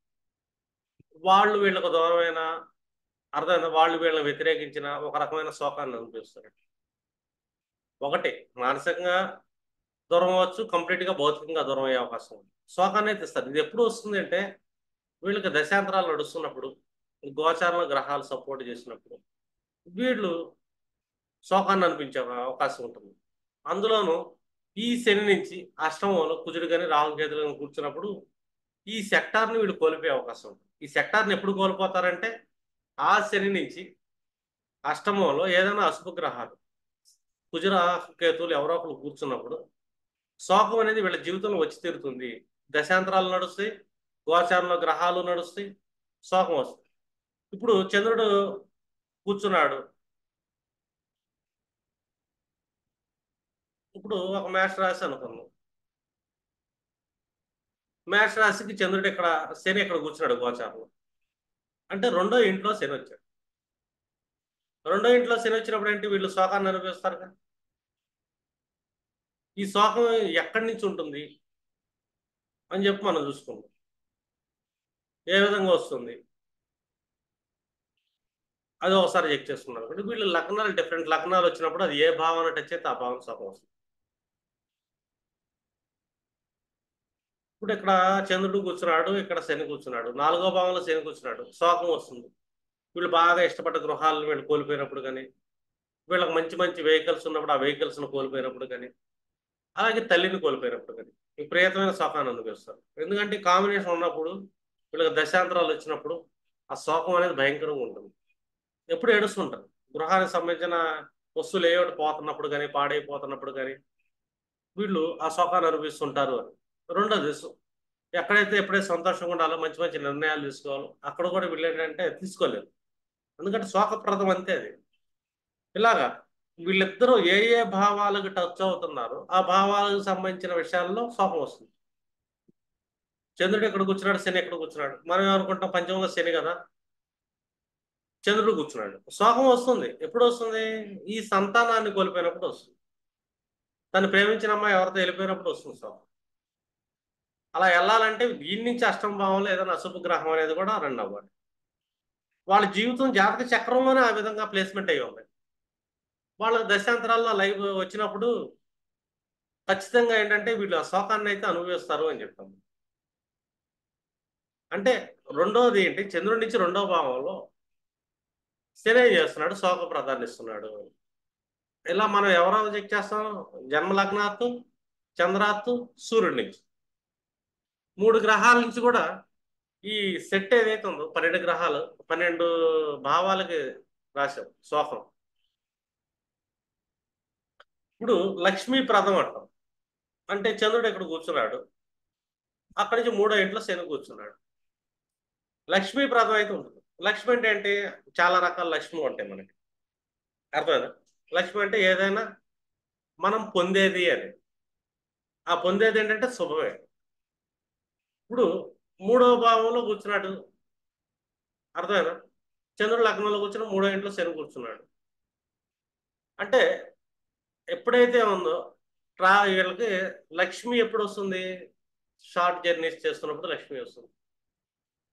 వాళ్ళు వీళ్ళకు దూరమైన అర్థమైందా? వాళ్ళు వీళ్ళని వ్యతిరేకించిన ఒక రకమైన శోకాన్ని అనిపిస్తారు. ఒకటి మానసికంగా దూరం అవ్వచ్చు, కంప్లీట్గా భౌతికంగా దూరం అయ్యే అవకాశం ఉంది. శోకాన్ని అయితే ఇస్తారు. ఇది ఎప్పుడు వస్తుంది అంటే వీళ్ళకి దశాంతరాలు నడుస్తున్నప్పుడు, గోచారంలో గ్రహాలు సపోర్ట్ చేసినప్పుడు వీళ్ళు శోకాన్ని అనిపించే అవకాశం ఉంటుంది. అందులోనూ ఈ శని నుంచి అష్టమంలో కుజుడు కానీ రాహుకేతులు కానీ కూర్చున్నప్పుడు ఈ సెక్టార్ని వీళ్ళు కోల్పోయే అవకాశం ఉంటుంది. ఈ సెక్టార్ని ఎప్పుడు కోల్పోతారంటే ఆ శని నుంచి అష్టమంలో ఏదైనా అశుభ గ్రహాలు కుజుర కేతువులు ఎవరో ఒకరు కూర్చున్నప్పుడు శోకం అనేది వీళ్ళ జీవితంలో వచ్చి తీరుతుంది. దశాంతరాలు నడుస్తాయి, గోచారంలో గ్రహాలు నడుస్తాయి, శోకం వస్తుంది. ఇప్పుడు చంద్రుడు కూర్చున్నాడు. ఇప్పుడు ఒక మేష రాశి అనుకుందాం. మేష రాశికి చంద్రుడు ఇక్కడ, శని ఇక్కడ కూర్చున్నాడు గోచారంలో. అంటే రెండో ఇంట్లో శని వచ్చాడు. రెండో ఇంట్లో శని వచ్చినప్పుడు ఏంటి, వీళ్ళు శోకాన్ని అనుభవిస్తారు కదా. ఈ శోకం ఎక్కడి నుంచి ఉంటుంది అని చెప్పి మనం చూసుకుందాం. ఏ విధంగా వస్తుంది అది ఒకసారి చెక్ చేసుకున్నారు. అంటే వీళ్ళు లగ్నాలు డిఫరెంట్ లగ్నాలు వచ్చినప్పుడు అది ఏ భావన టచ్ అయితే ఆ భావన శోకం వస్తుంది. ఇప్పుడు ఇక్కడ చంద్రుడు కూర్చున్నాడు, ఇక్కడ శని కూర్చున్నాడు, నాలుగో భావంలో శని కూర్చున్నాడు, శోకం వస్తుంది. వీళ్ళు బాగా ఇష్టపడ్డ గృహాలను వీళ్ళు కోల్పోయినప్పుడు కానీ, వీళ్ళకి మంచి మంచి వెహికల్స్ ఉన్నప్పుడు ఆ వెహికల్స్ను కోల్పోయినప్పుడు కానీ, అలాగే తల్లిని కోల్పోయినప్పుడు కానీ విపరీతమైన శోకాన్ని అనుభవిస్తారు. ఎందుకంటే కాంబినేషన్ ఉన్నప్పుడు వీళ్ళకి దశాంతరాలు వచ్చినప్పుడు ఆ శోకం అనేది భయంకరంగా ఉంటుంది. ఎప్పుడు ఏడుస్తుంటారు. గృహానికి సంబంధించిన వస్తువులు ఏ ఒకటి పోతున్నప్పుడు కానీ, పాడైపోతున్నప్పుడు కానీ వీళ్ళు ఆ శోకాన్ని అనుభవిస్తుంటారు అని. రెండోది ఎక్కడైతే ఎప్పుడైతే సంతోషంగా ఉండాలో, మంచి మంచి నిర్ణయాలు తీసుకోవాలో అక్కడ కూడా వీళ్ళు ఏంటంటే తీసుకోలేరు. ఎందుకంటే శోకప్రదం అంతే అది. ఇలాగా వీళ్ళిద్దరూ ఏ ఏ భావాలకు టచ్ అవుతున్నారో ఆ భావాలకు సంబంధించిన విషయాల్లో శోకం వస్తుంది. చంద్రుడు ఎక్కడ కూర్చున్నాడు, శని ఎక్కడ కూర్చున్నాడు, మనం ఏమనుకుంటాం పంచమంలో శని కదా, చంద్రుడు కూర్చున్నాడు, శోకం వస్తుంది. ఎప్పుడు వస్తుంది? ఈ సంతానాన్ని కోల్పోయినప్పుడు వస్తుంది. తను ప్రేమించిన అమ్మాయి ఎవరితో వెళ్ళిపోయినప్పుడు వస్తుంది శోకం. అలా వెళ్ళాలంటే దీని నుంచి అష్టమ భావంలో ఏదైనా అశుభ గ్రహం అనేది కూడా రన్ అవ్వాలి. వాళ్ళ జీవితం జాతక చక్రంలోనే ఆ విధంగా ప్లేస్మెంట్ అయ్యి ఉంది. వాళ్ళ దశాంతరాల్లో లైవ్ వచ్చినప్పుడు ఖచ్చితంగా ఏంటంటే వీళ్ళు ఆ శోకాన్ని అయితే అనుభవిస్తారు అని చెప్తాము. అంటే రెండోది ఏంటి, చంద్రుడి నుంచి రెండో భావంలో శని ఏం చేస్తున్నాడు, శోక ప్రదాన్నిస్తున్నాడు. ఇలా మనం ఎవరో చెక్ చేస్తాం, జన్మ లగ్నాత్తు, చంద్రాత్తు, సూర్యుడి నుంచి 3 గ్రహాల నుంచి కూడా ఈ సెట్ ఏదైతే ఉందో 12 గ్రహాలు 12 భావాలకి రాశాం శోకం. ఇప్పుడు లక్ష్మీ ప్రదం అంటాం. అంటే చంద్రుడు ఇక్కడ కూర్చున్నాడు, అక్కడి నుంచి మూడో ఇంట్లో శని కూర్చున్నాడు. లక్ష్మీ ప్రదం అయితే ఉంటుంది. లక్ష్మి అంటే ఏంటి, చాలా రకాల లక్ష్మి ఉంటాయి మనకి. అర్థమైందా? లక్ష్మి అంటే ఏదైనా మనం పొందేది అని. ఆ పొందేది ఏంటంటే శుభమే. ఇప్పుడు మూడో భావంలో కూర్చున్నాడు, అర్థమైనా, చంద్రుడు లగ్నంలో కూర్చున్న మూడో ఇంట్లో శని కూర్చున్నాడు. అంటే ఎప్పుడైతే ఉందో వీళ్ళకి లక్ష్మి ఎప్పుడు వస్తుంది, షార్ట్ జర్నీస్ చేస్తున్నప్పుడు లక్ష్మి వస్తుంది.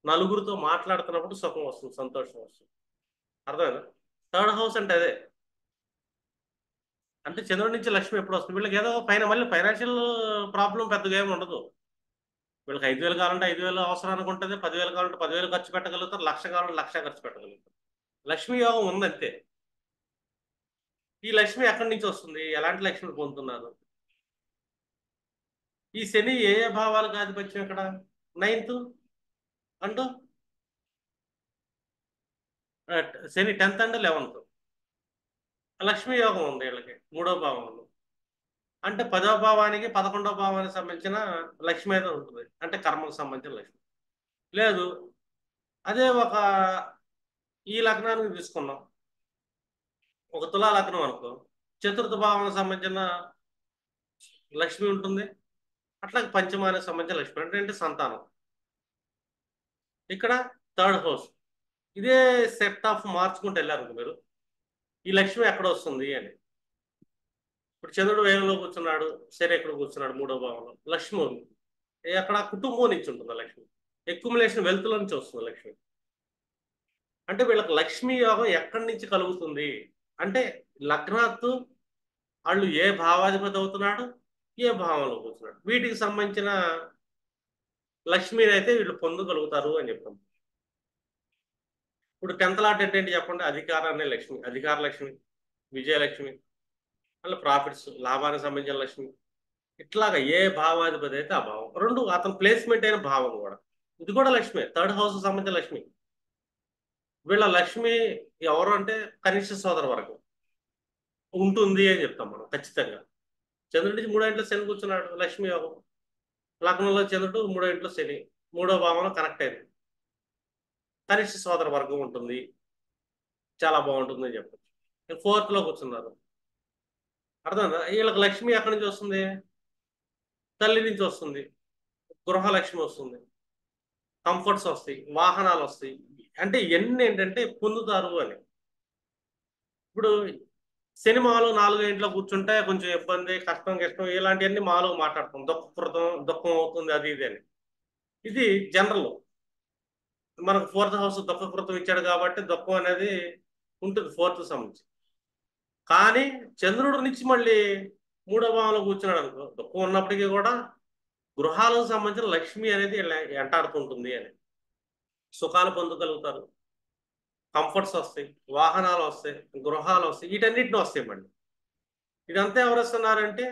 నలుగురితో మాట్లాడుతున్నప్పుడు సుఖం వస్తుంది, సంతోషం వస్తుంది. అర్థమైనా? థర్డ్ హౌస్ అంటే అదే. అంటే చంద్రుడి నుంచి లక్ష్మి ఎప్పుడు వస్తుంది, వీళ్ళకి ఏదో పైన మళ్ళీ ఫైనాన్షియల్ ప్రాబ్లం పెద్దగా ఏమి ఉండదు. వీళ్ళకి 5,000 కావాలంటే 5,000 అవసరానికి ఉంటుంది, 10,000 కావాలంటే 10,000 ఖర్చు పెట్టగలుగుతారు, 1,00,000 కావాలంటే 1,00,000 ఖర్చు పెట్టగలుగుతారు. లక్ష్మీ యోగం ఉందంతే. ఈ లక్ష్మి ఎక్కడి నుంచి వస్తుంది, ఎలాంటి లక్ష్మి పొందుతున్నారు? ఈ శని ఏ ఏ భావాలకు ఆధిపత్యం ఇక్కడ? 9th అంటూ శని 10th అండ్ 11th. లక్ష్మీ యోగం ఉంది వీళ్ళకి మూడో భావంలో. అంటే 10వ భావానికి 11వ భావానికి సంబంధించిన లక్ష్మి అయితే ఉంటుంది, అంటే కర్మకు సంబంధించిన లక్ష్మి. లేదు, అదే ఒక ఈ లగ్నానికి తీసుకున్నాం, ఒక తులా లగ్నం అనుకో, చతుర్థ భావానికి సంబంధించిన లక్ష్మి ఉంటుంది, అట్లాగే పంచమానికి సంబంధించిన లక్ష్మి అంటే ఏంటి, సంతానం. ఇక్కడ థర్డ్ హౌస్. ఇదే సెట్ ఆఫ్ మార్చుకుంటూ వెళ్ళారు మీరు, ఈ లక్ష్మి ఎక్కడ వస్తుంది అని. ఇప్పుడు చంద్రుడు వేగంలో కూర్చున్నాడు, శని ఎక్కడ కూర్చున్నాడు, మూడో భావంలో లక్ష్మి ఉంది. అక్కడ కుటుంబం నుంచి ఉంటుంది లక్ష్మి, ఎక్యుములేషన్ వెల్త్లో నుంచి వస్తుంది లక్ష్మి. అంటే వీళ్ళకి లక్ష్మీ యోగం ఎక్కడి నుంచి కలుగుతుంది అంటే లగ్నాత్తు వాళ్ళు ఏ భావాధిపతి అవుతున్నాడు, ఏ భావంలో కూర్చున్నాడు, వీటికి సంబంధించిన లక్ష్మిని అయితే వీళ్ళు పొందగలుగుతారు అని చెప్తాం. ఇప్పుడు 10th లాట్ ఏంటంటే చెప్పండి, అధికారాన్ని లక్ష్మి, అధికార లక్ష్మి, విజయలక్ష్మి, మళ్ళీ ప్రాఫిట్స్, లాభానికి సంబంధించిన లక్ష్మి. ఇట్లాగా ఏ భావాధిపతి అయితే ఆ భావం. రెండు అతను ప్లేస్మెంట్ అయిన భావం కూడా, ఇది కూడా లక్ష్మి, 3rd హౌస్ సంబంధించిన లక్ష్మి. వీళ్ళ లక్ష్మి ఎవరు అంటే కనిష్ట సోదర వరకు ఉంటుంది అని చెప్తాం మనం ఖచ్చితంగా. చంద్రుడి నుంచి 3వ ఇంట్లో శని కూర్చున్నాడు, లక్ష్మి యోగం. లగ్నంలో చంద్రుడు 3వ ఇంట్లో శని, 3వ భావంలో కనెక్ట్ అయింది, కనిష్ట సోదర వర్గం ఉంటుంది, చాలా బాగుంటుంది అని చెప్పచ్చు. 4th లో కూర్చున్నారు, అర్థమైందా? వీళ్ళకి లక్ష్మి ఎక్కడి నుంచి వస్తుంది, తల్లి నుంచి వస్తుంది, గృహలక్ష్మి వస్తుంది, కంఫర్ట్స్ వస్తాయి, వాహనాలు వస్తాయి. అంటే ఇవన్నీ ఏంటంటే పొందుతారు అని. ఇప్పుడు శని మాలో 4వ ఇంట్లో కూర్చుంటే కొంచెం ఇబ్బంది, కష్టం కష్టం ఇలాంటివన్నీ మాలో మాట్లాడతాం, దుఃఖకృతం, దుఃఖం అవుతుంది, అది ఇది అని. ఇది జనరల్. మనకు 4th హౌస్ దుఃఖకృతం ఇచ్చాడు కాబట్టి దుఃఖం అనేది ఉంటుంది 4th సంబంధించి. కానీ చంద్రుడి నుంచి మళ్ళీ 3వ భావంలో కూర్చున్నాడు అనుకో, దుఃఖం ఉన్నప్పటికీ కూడా గృహాలకు సంబంధించిన లక్ష్మి అనేది ఎంటాడుతుంటుంది అని. సుఖాలు పొందగలుగుతారు, కంఫర్ట్స్ వస్తాయి, వాహనాలు వస్తాయి, గృహాలు వస్తాయి, వీటన్నిటిని వస్తాయి మళ్ళీ. ఇదంతా ఎవరు వస్తున్నారంటే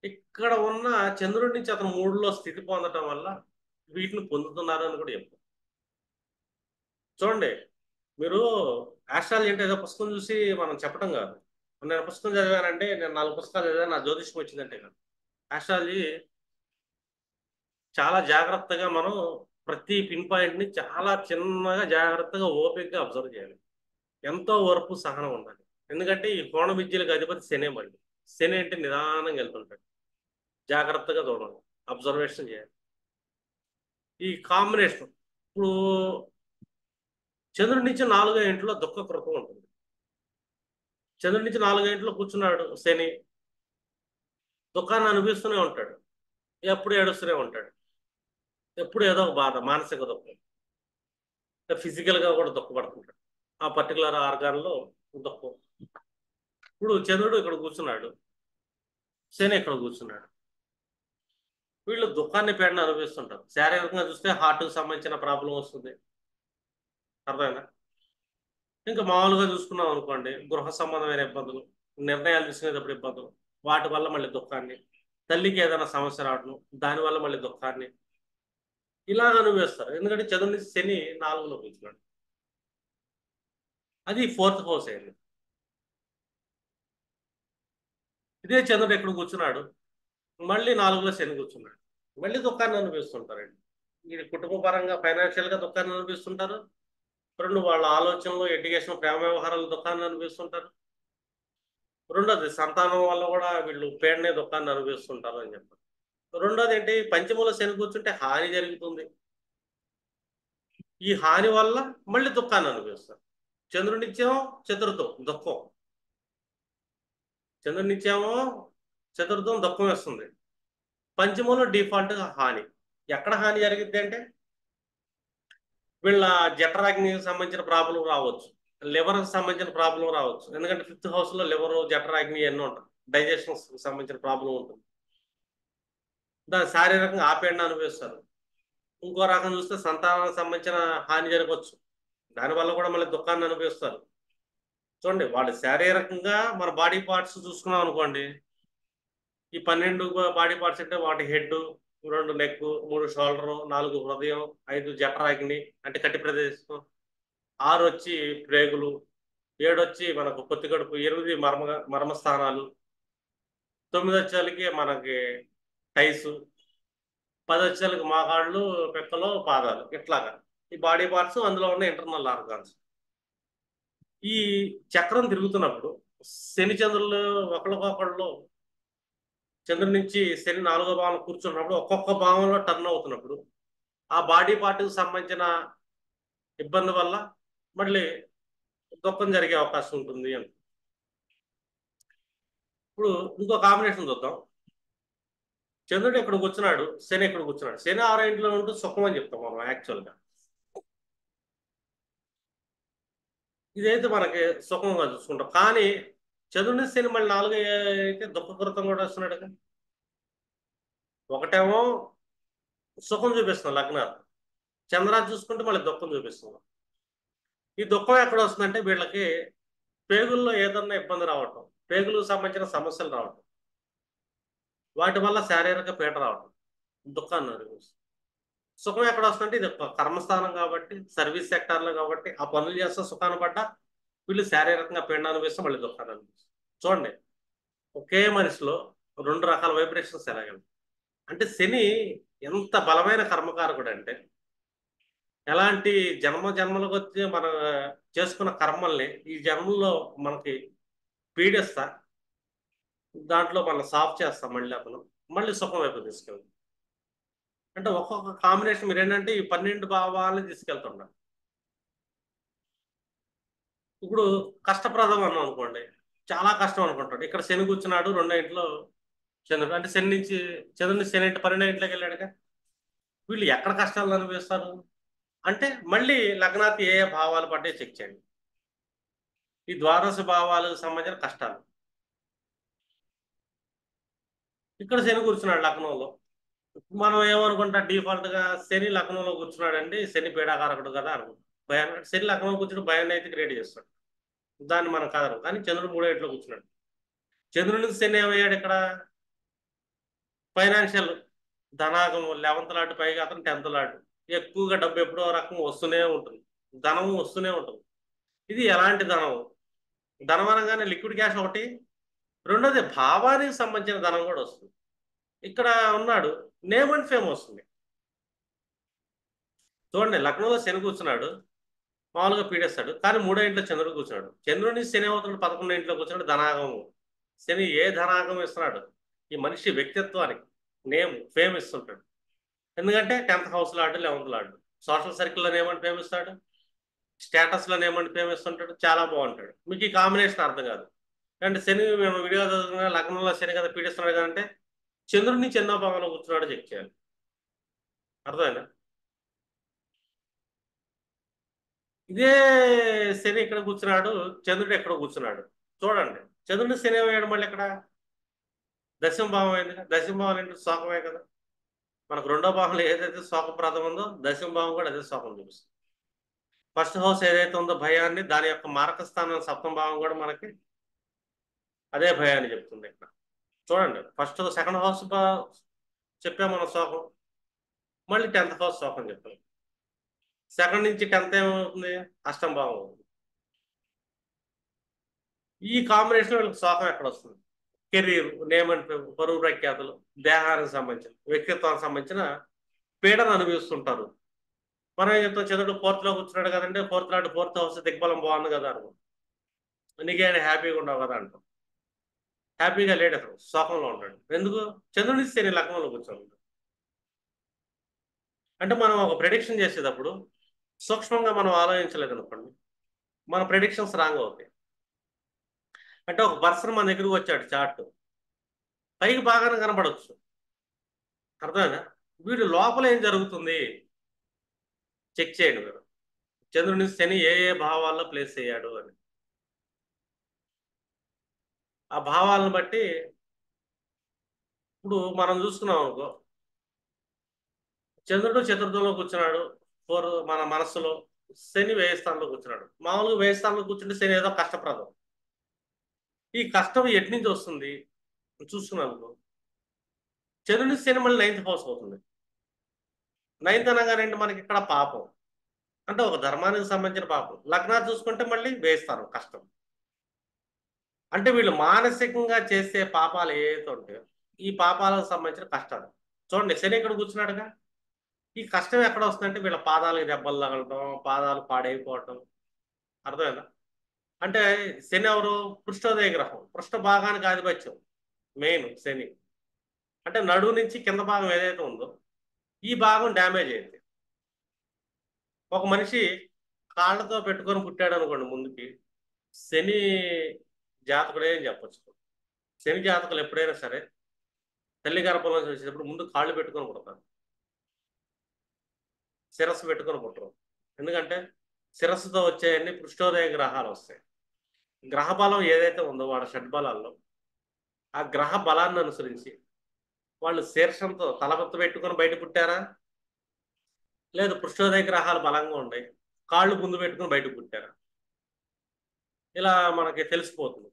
ఇక్కడ ఉన్న చంద్రుడి నుంచి అతను 3లో స్థితి పొందటం వల్ల వీటిని పొందుతున్నారు అని కూడా చెప్తారు. చూడండి, మీరు ఆస్ట్రాలజీ అంటే ఏదో పుస్తకం చూసి మనం చెప్పడం కాదు. నేను పుస్తకం చదివానంటే, నేను 4 పుస్తకాలు చదివాను, నా జ్యోతిష్యం వచ్చిందంటే కాదు. ఆస్ట్రాలజీ చాలా జాగ్రత్తగా మనం ప్రతి పిన్ పాయింట్ని చాలా చిన్నగా జాగ్రత్తగా ఓపికగా అబ్జర్వ్ చేయాలి. ఎంతో ఓర్పు సహనం ఉండాలి. ఎందుకంటే ఈ కోణ విద్యలకు అధిపతి శనే. మళ్ళీ శని అంటే నిదానంగా వెళ్తుంటాడు, జాగ్రత్తగా చూడాలి, అబ్జర్వేషన్ చేయాలి. ఈ కాంబినేషన్ ఇప్పుడు చంద్రుడి నుంచి 4వ ఇంట్లో దుఃఖకృతం ఉంటుంది. చంద్రుడి నుంచి 4వ ఇంట్లో కూర్చున్నాడు శని, దుఃఖాన్ని అనుభవిస్తూనే ఉంటాడు, ఎప్పుడు ఏడుస్తూనే ఉంటాడు, ఎప్పుడు ఏదో ఒక బాధ, మానసిక దుఃఖం, ఫిజికల్గా కూడా దుఃఖపడుతుంటాడు, ఆ పర్టికులర్ ఆర్గాన్లో దుఃఖం. ఇప్పుడు చంద్రుడు ఇక్కడ కూర్చున్నాడు, శని ఇక్కడ కూర్చున్నాడు, వీళ్ళు దుఃఖాన్ని పీడన అనుభవిస్తుంటారు. శారీరకంగా చూస్తే హార్ట్కి సంబంధించిన ప్రాబ్లం వస్తుంది, అర్థమైందా? ఇంకా మామూలుగా చూసుకున్నాం అనుకోండి, గృహ సంబంధమైన ఇబ్బందులు, నిర్ణయాలు తీసుకునేటప్పుడు ఇబ్బందులు, వాటి వల్ల మళ్ళీ దుఃఖాన్ని, తల్లికి ఏదైనా సమస్య రావడం, దానివల్ల మళ్ళీ దుఃఖాన్ని ఇలాగ అనుభవిస్తారు. ఎందుకంటే చంద్రుడి నుంచి శని 4లో కూర్చున్నాడు, అది 4th హౌస్ అయింది. ఇదే చంద్రుడు ఎక్కడ కూర్చున్నాడు, మళ్ళీ 4లో శని కూర్చున్నాడు, మళ్ళీ దుఃఖాన్ని అనుభవిస్తుంటారండి. ఇది కుటుంబ పరంగా ఫైనాన్షియల్గా దుఃఖాన్ని అనుభవిస్తుంటారు. రెండు, వాళ్ళ ఆలోచనలు, ఎడ్యుకేషన్, ప్రేమ వ్యవహారాలు దుఃఖాన్ని అనుభవిస్తుంటారు. రెండోది సంతానం వల్ల కూడా వీళ్ళు పేడనే దుఃఖాన్ని అనుభవిస్తుంటారు అని చెప్పారు. రెండోది ఏంటి, పంచమూల శని కూర్చుంటే హాని జరుగుతుంది, ఈ హాని వల్ల మళ్ళీ దుఃఖాన్ని అనుభవిస్తారు. చంద్రునిత్యేమో చతుర్థం దుఃఖం, చంద్రునిత్యేమో చతుర్థం దుఃఖం వేస్తుంది, పంచమూలం డిఫాల్ట్గా హాని. ఎక్కడ హాని జరిగిద్ది అంటే వీళ్ళ జఠరాగ్నికి సంబంధించిన ప్రాబ్లం రావచ్చు, లివర్కి సంబంధించిన ప్రాబ్లం రావచ్చు. ఎందుకంటే 5th హౌస్లో లివర్, జఠరాగ్ని ఎన్నో ఉంటాయి, డైజెషన్ సంబంధించిన ప్రాబ్లం ఉంటుంది, దాని శారీరకంగా ఆపేయండి అనుభవిస్తారు. ఇంకో రకం చూస్తే సంతానానికి సంబంధించిన హాని జరగవచ్చు, దానివల్ల కూడా మళ్ళీ దుఃఖాన్ని అనుభవిస్తారు. చూడండి, వాళ్ళు శారీరకంగా మన బాడీ పార్ట్స్ చూసుకున్నాం అనుకోండి, ఈ 12 బాడీ పార్ట్స్ అంటే వాటి హెడ్, 2 నెక్, 3 షోల్డర్, 4 హృదయం, 5 జఠరాగ్ని అంటే కటి ప్రదేశం, 6 వచ్చి ప్రేగులు, 7 వచ్చి మనకు పొత్తి కడుపు, 8 మర్మస్థానాలు, 9 వచ్చేసరికి మనకి టైస్, 10 వచ్చేసరికి మోకాళ్ళు, పెక్కలు, పాదాలు, ఇట్లాగా ఈ బాడీ పార్ట్స్, అందులో ఉన్న ఇంటర్నల్ ఆర్గాన్స్. ఈ చక్రం తిరుగుతున్నప్పుడు శని చంద్రులు ఒకళ్ళకొకళ్ళు, చంద్రుడి నుంచి శని 4వ భావం కూర్చున్నప్పుడు ఒక్కొక్క భావంలో టర్న్ అవుతున్నప్పుడు ఆ బాడీ పార్ట్కి సంబంధించిన ఇబ్బంది వల్ల మళ్ళీ దుఃఖం జరిగే అవకాశం ఉంటుంది అని. ఇప్పుడు ఇంకో కాంబినేషన్ చూద్దాం. చంద్రుడు ఇక్కడ కూర్చున్నాడు, శని ఇక్కడ కూర్చున్నాడు. శని 6వ ఇంట్లో ఉంటూ సుఖం అని చెప్తాం మనం యాక్చువల్గా. ఇదైతే మనకి సుఖంగా చూసుకుంటాం. కానీ చంద్రుని శని మళ్ళీ 4 అయితే దుఃఖకృతం కూడా వస్తున్నాడు కదా. ఒకటేమో సుఖం చూపిస్తున్నాం లగ్నాలు, చంద్రాన్ని చూసుకుంటే మళ్ళీ దుఃఖం చూపిస్తున్నాం. ఈ దుఃఖం ఎక్కడ వస్తుందంటే వీళ్ళకి పేగుల్లో ఏదన్నా ఇబ్బంది రావటం, పేగులకు సంబంధించిన సమస్యలు రావటం, వాటి వల్ల శారీరక పీడ రావటం, దుఃఖాన్ని అనుభవిస్తుంది. సుఖం ఎక్కడ వస్తుందంటే ఇది ఒక కర్మస్థానం కాబట్టి, సర్వీస్ సెక్టార్లో కాబట్టి ఆ పనులు చేస్తే సుఖాన్ని పడ్డా వీళ్ళు శారీరకంగా పీడ అనుభవిస్తే మళ్ళీ దుఃఖాన్ని అనుభవిస్తారు. చూడండి, ఒకే మనిషిలో 2 రకాల వైబ్రేషన్స్ ఎలాగండి. అంటే శని ఎంత బలమైన కర్మకారకుడు అంటే, ఎలాంటి జన్మ జన్మలకు వచ్చి మన చేసుకున్న కర్మల్ని ఈ జన్మల్లో మనకి పీడిస్తా, దాంట్లో మనం సాఫ్ చేస్తాం, మళ్ళీ అతను మళ్ళీ సుఖం వైపు తీసుకెళ్తాం. అంటే ఒక్కొక్క కాంబినేషన్ మీరు ఏంటంటే ఈ 12 భావాలని తీసుకెళ్తుంటారు. ఇప్పుడు కష్టప్రదం అన్నాం అనుకోండి, చాలా కష్టం అనుకుంటాడు. ఇక్కడ శని కూర్చున్నాడు 2వ ఇంట్లో చంద్రుడు, అంటే శని నుంచి చంద్రుని శని ఇంటి 12వ ఇంట్లోకి వెళ్ళాడుగా. వీళ్ళు ఎక్కడ కష్టాలు అనుభవిస్తారు అంటే మళ్ళీ లగ్నానికి ఏ ఏ భావాలు పడ్డాయి చెక్ చేయండి. ఈ ద్వాదశ భావాలకు సంబంధించిన కష్టాలు. ఇక్కడ శని కూర్చున్నాడు లగ్నంలో, మనం ఏమనుకుంటా డిఫాల్ట్ గా శని లగ్నంలో కూర్చున్నాడండి, శని పీడాకారకుడు కదా అనుకుంటాం. భయాన్ని శని లగ్నంలో కూర్చుని భయాన్ని అయితే క్రియేట్ చేస్తాడు, దాన్ని మనం కాదరు. కానీ చంద్రుడు 3వ ఇంట్లో కూర్చున్నాడు. చంద్రునికి శని ఏమయ్యాడు ఇక్కడ, ఫైనాన్షియల్ ధనాగం 11th లాట్, పైగా అతను 10th లాట్. ఎక్కువగా డబ్బు ఎప్పుడో రకం వస్తూనే ఉంటుంది, ధనం వస్తూనే ఉంటుంది. ఇది ఎలాంటి ధనం, ధనం అనగానే లిక్విడ్ క్యాష్ ఒకటి, రెండోది భావానికి సంబంధించిన ధనం కూడా వస్తుంది. ఇక్కడ ఉన్నాడు, నేమ్ అండ్ ఫేమ్ వస్తుంది. చూడండి, లగ్నంలో శని కూర్చున్నాడు, మామూలుగా పీడేస్తాడు. కానీ 3వ ఇంట్లో చంద్రుడు కూర్చున్నాడు. చంద్రుని శని అవుతున్నాడు 11వ ఇంట్లో కూర్చున్నాడు, ధనాగము. శని ఏ ధనాగం ఇస్తున్నాడు, ఈ మనిషి వ్యక్తిత్వానికి నేమ్ ఫేమ్ ఇస్తుంటాడు. ఎందుకంటే 10th హౌస్ లాడు, 11th లాడు. సోషల్ సర్కిల్లో నేమ్ అండ్ ఫేమ్ ఇస్తాడు, స్టేటస్లో నేమ్ అండ్ ఫేమ్ ఇస్తుంటాడు, చాలా బాగుంటాడు. మీకు ఈ కాంబినేషన్ అర్థం కాదు. అంటే శని మేము విడిగా చదువుతున్నా, లగ్నంలో శని కదా పీడిస్తున్నాడు కదంటే చంద్రుడిని ఎన్నో భావంలో కూర్చున్నాడో చెక్ చేయాలి. అర్థమైనా. ఇదే శని ఇక్కడ కూర్చున్నాడు, చంద్రుడు ఎక్కడ కూర్చున్నాడు చూడండి. చంద్రుడి శని వేయడం మళ్ళీ ఇక్కడ దశమ భావం అయింది. దశమ భావం ఏంటి, శోకమే కదా. మనకు 2వ భావంలో ఏదైతే శోకప్రదం ఉందో దశమ భావం కూడా అదే శోకం చూపిస్తుంది. ఫస్ట్ హౌస్ ఏదైతే ఉందో భయాన్ని, దాని యొక్క మారక స్థానం 7వ భావం కూడా మనకి అదే భయాన్ని చెప్తుంది. ఇక్కడ చూడండి, ఫస్ట్ 2nd హౌస్ చెప్పాం మనం శోకం, మళ్ళీ 10th హౌస్ శోకం చెప్పాం. 2nd నుంచి 10th ఏమవుతుంది, అష్టమ భావం అవుతుంది. ఈ కాంబినేషన్ వీళ్ళకి శోకం ఎక్కడ వస్తుంది, కెరీర్, నేమ్ అండ్ ఫేమ్, పరువు ప్రఖ్యాతులు, దేహానికి సంబంధించిన వ్యక్తిత్వానికి సంబంధించిన పీడను అనుభవిస్తుంటారు. మనం ఏం చెప్తాం, చంద్రుడు 4th లో కూర్చున్నాడు కదండి, 4th లాంటి 4th హౌస్ దిగ్బలం బాగుంది కదా అనుకో, నీకేమైనా హ్యాపీగా ఉండవు కదా అంటాం. హ్యాపీగా లేడు, అతను శోకంలో ఉంటాడు. ఎందుకు, చంద్రుడి శని లగ్నంలో కూర్చోండి. అంటే మనం ఒక ప్రెడిక్షన్ చేసేటప్పుడు సూక్ష్మంగా మనం ఆలోచించలేదు అనుకోండి, మన ప్రెడిక్షన్స్ రాంగ్ అవుతాయి. అంటే ఒక పర్సన్ మన దగ్గరకు వచ్చాడు, చార్ట్ పైకి బాగానే కనపడవచ్చు, అర్థమైనా, వీడు లోపల ఏం జరుగుతుంది చెక్ చేయండి మీరు. చంద్రుని శని ఏ ఏ భావాల్లో ప్లేస్ అయ్యాడు అని, ఆ భావాలను బట్టి ఇప్పుడు మనం చూసుకున్నాం అనుకో, చంద్రుడు చతుర్థంలో కూర్చున్నాడు, మన మనస్సులో, శని వ్యయ స్థానంలో కూర్చున్నాడు. మామూలుగా వ్యయ స్థానంలో కూర్చుంటే శని ఏదో కష్టప్రదం. ఈ కష్టం ఎటు నుంచి వస్తుంది చూసుకున్నాం అనుకో, చంద్రుని శని మళ్ళీ 9th హౌస్ అవుతుంది. 9th అనగానండి మనకి ఇక్కడ పాపం, అంటే ఒక ధర్మానికి సంబంధించిన పాపం. లగ్నాలు చూసుకుంటే మళ్ళీ వేస్తారు కష్టం. అంటే వీళ్ళు మానసికంగా చేసే పాపాలు ఏవైతే ఉంటాయో ఈ పాపాలకు సంబంధించిన కష్టాలు. చూడండి, శని ఇక్కడ కూర్చున్నాడుగా, ఈ కష్టం ఎక్కడ వస్తుందంటే వీళ్ళ పాదాలకు దెబ్బలు తగలటం, పాదాలు పాడైపోవటం. అర్థమైందా. అంటే శని ఎవరు, పృష్ఠోదయ గ్రహం, పృష్ఠ భాగానికి ఆధిపత్యం మెయిన్ శని. అంటే నడువు నుంచి కింద భాగం ఏదైతే ఉందో ఈ భాగం డ్యామేజ్ అయింది. ఒక మనిషి కాళ్ళతో పెట్టుకొని పుట్టాడు అనుకోండి ముందుకి, శని జాతకుడే అని చెప్పొచ్చు. శని జాతకులు ఎప్పుడైనా సరే తల్లి గర్భంలో వచ్చేటప్పుడు ముందు కాళ్ళు పెట్టుకొని పుడతారు, శిరస్సు పెట్టుకొని పుట్టరు. ఎందుకంటే శిరస్సుతో వచ్చేయన్ని పృష్ఠోదయ గ్రహాలు వస్తాయి. గ్రహ బలం ఏదైతే ఉందో వాళ్ళ షడ్బలాల్లో ఆ గ్రహ బలాన్ని అనుసరించి వాళ్ళు శీర్షంతో తలబెత్త పెట్టుకొని బయట పుట్టారా, లేదు పృష్ఠోదయ గ్రహాలు బలంగా ఉన్నాయి కాళ్ళు ముందు పెట్టుకుని బయట పుట్టారా, ఇలా మనకి తెలిసిపోతుంది.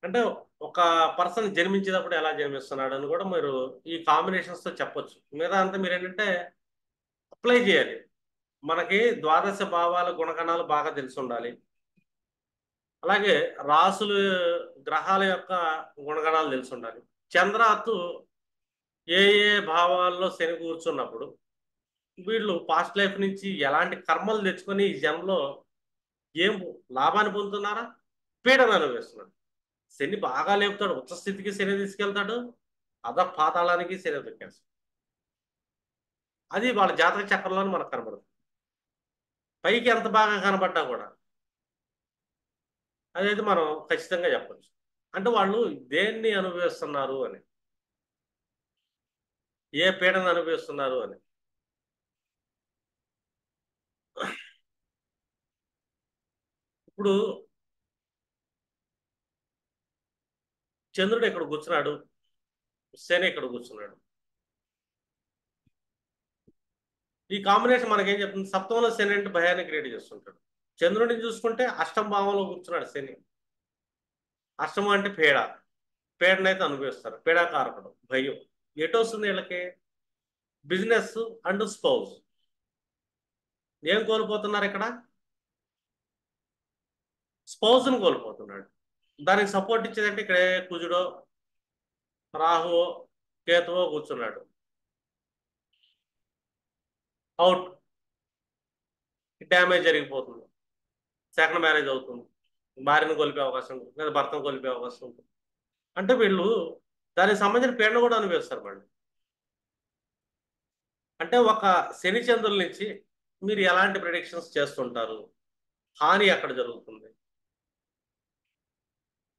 అంటే ఒక పర్సన్ జన్మించేటప్పుడు ఎలా జన్మిస్తున్నాడు అని కూడా మీరు ఈ కాంబినేషన్స్ తో చెప్పొచ్చు. మీద అంతా మీరు ఏంటంటే అప్లై చేయాలి. మనకి ద్వాదశ భావాల గుణగణాలు బాగా తెలిసి ఉండాలి. అలాగే రాసులు గ్రహాల యొక్క గుణగణాలు తెలిసి ఉండాలి. చంద్రాత్తు ఏ ఏ భావాల్లో శని కూర్చున్నప్పుడు వీళ్ళు పాస్ట్ లైఫ్ నుంచి ఎలాంటి కర్మలు తెచ్చుకొని ఈ జన్మలో ఏం లాభాన్ని పొందుతున్నారా, పీడన అనుభవిస్తున్నారు. శని బాగా లేపుతాడు, ఉచ్చ స్థితికి శని తీసుకెళ్తాడు, అధ పాతాళానికి శని దొక్కేస్తాడు. అది వాళ్ళ జాతక చక్రంలోనే మనకు కనబడుతుంది. పైకి ఎంత బాగా కనబడ్డా కూడా అదైతే మనం ఖచ్చితంగా చెప్పచ్చు. అంటే వాళ్ళు దేన్ని అనుభవిస్తున్నారు అని, ఏ పీడన అనుభవిస్తున్నారు అని. ఇప్పుడు చంద్రుడు ఇక్కడ కూర్చున్నాడు, శని ఇక్కడ కూర్చున్నాడు. ఈ కాంబినేషన్ మనకేం చెప్తుంది, సప్తమంలో శని అంటే భయాన్ని క్రియేట్ చేస్తుంటాడు. చంద్రుడిని చూసుకుంటే అష్టమ భావంలో కూర్చున్నాడు శని. అష్టమం అంటే పేడనైతే అనుభవిస్తారు, పీడాకారకుడు భయం. ఎటు వస్తుంది వీళ్ళకి, బిజినెస్ అండ్ స్పౌజ్. ఏం కోల్పోతున్నారు ఇక్కడ, స్పౌజ్ని కోల్పోతున్నాడు. దానికి సపోర్ట్ ఇచ్చేదంటే ఇక్కడే కుజుడో రాహువో కేతువో కూర్చున్నాడు. అవుట్, డ్యామేజ్ జరిగిపోతుంది, సెకండ్ మ్యారేజ్ అవుతుంది, భార్యను కోల్పోయే అవకాశం ఉంటుంది, లేదా భర్తను కోల్పోయే అవకాశం ఉంటుంది. అంటే వీళ్ళు దానికి సంబంధించిన పీడన కూడా అనుభవిస్తారు మళ్ళీ. అంటే ఒక శని చంద్రుల నుంచి మీరు ఎలాంటి ప్రిడిక్షన్స్ చేస్తుంటారు, హాని ఎక్కడ జరుగుతుంది.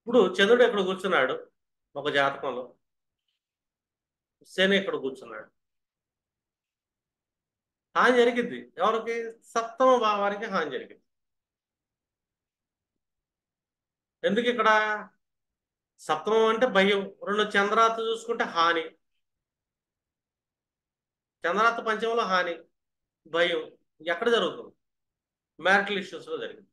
ఇప్పుడు చంద్రుడు ఎక్కడ కూర్చున్నాడు ఒక జాతకంలో, శని ఎక్కడ కూర్చున్నాడు, హాని జరిగింది. ఎవరికి, సప్తమ భావానికి హాని జరిగింది. ఎందుకు ఇక్కడ, సప్తమం అంటే భయం, రెండు చంద్రాత చూసుకుంటే హాని, చంద్రాత పంచమంలో హాని భయం ఎక్కడ జరుగుతుంది, మ్యారిటల్ ఇష్యూస్లో జరిగింది.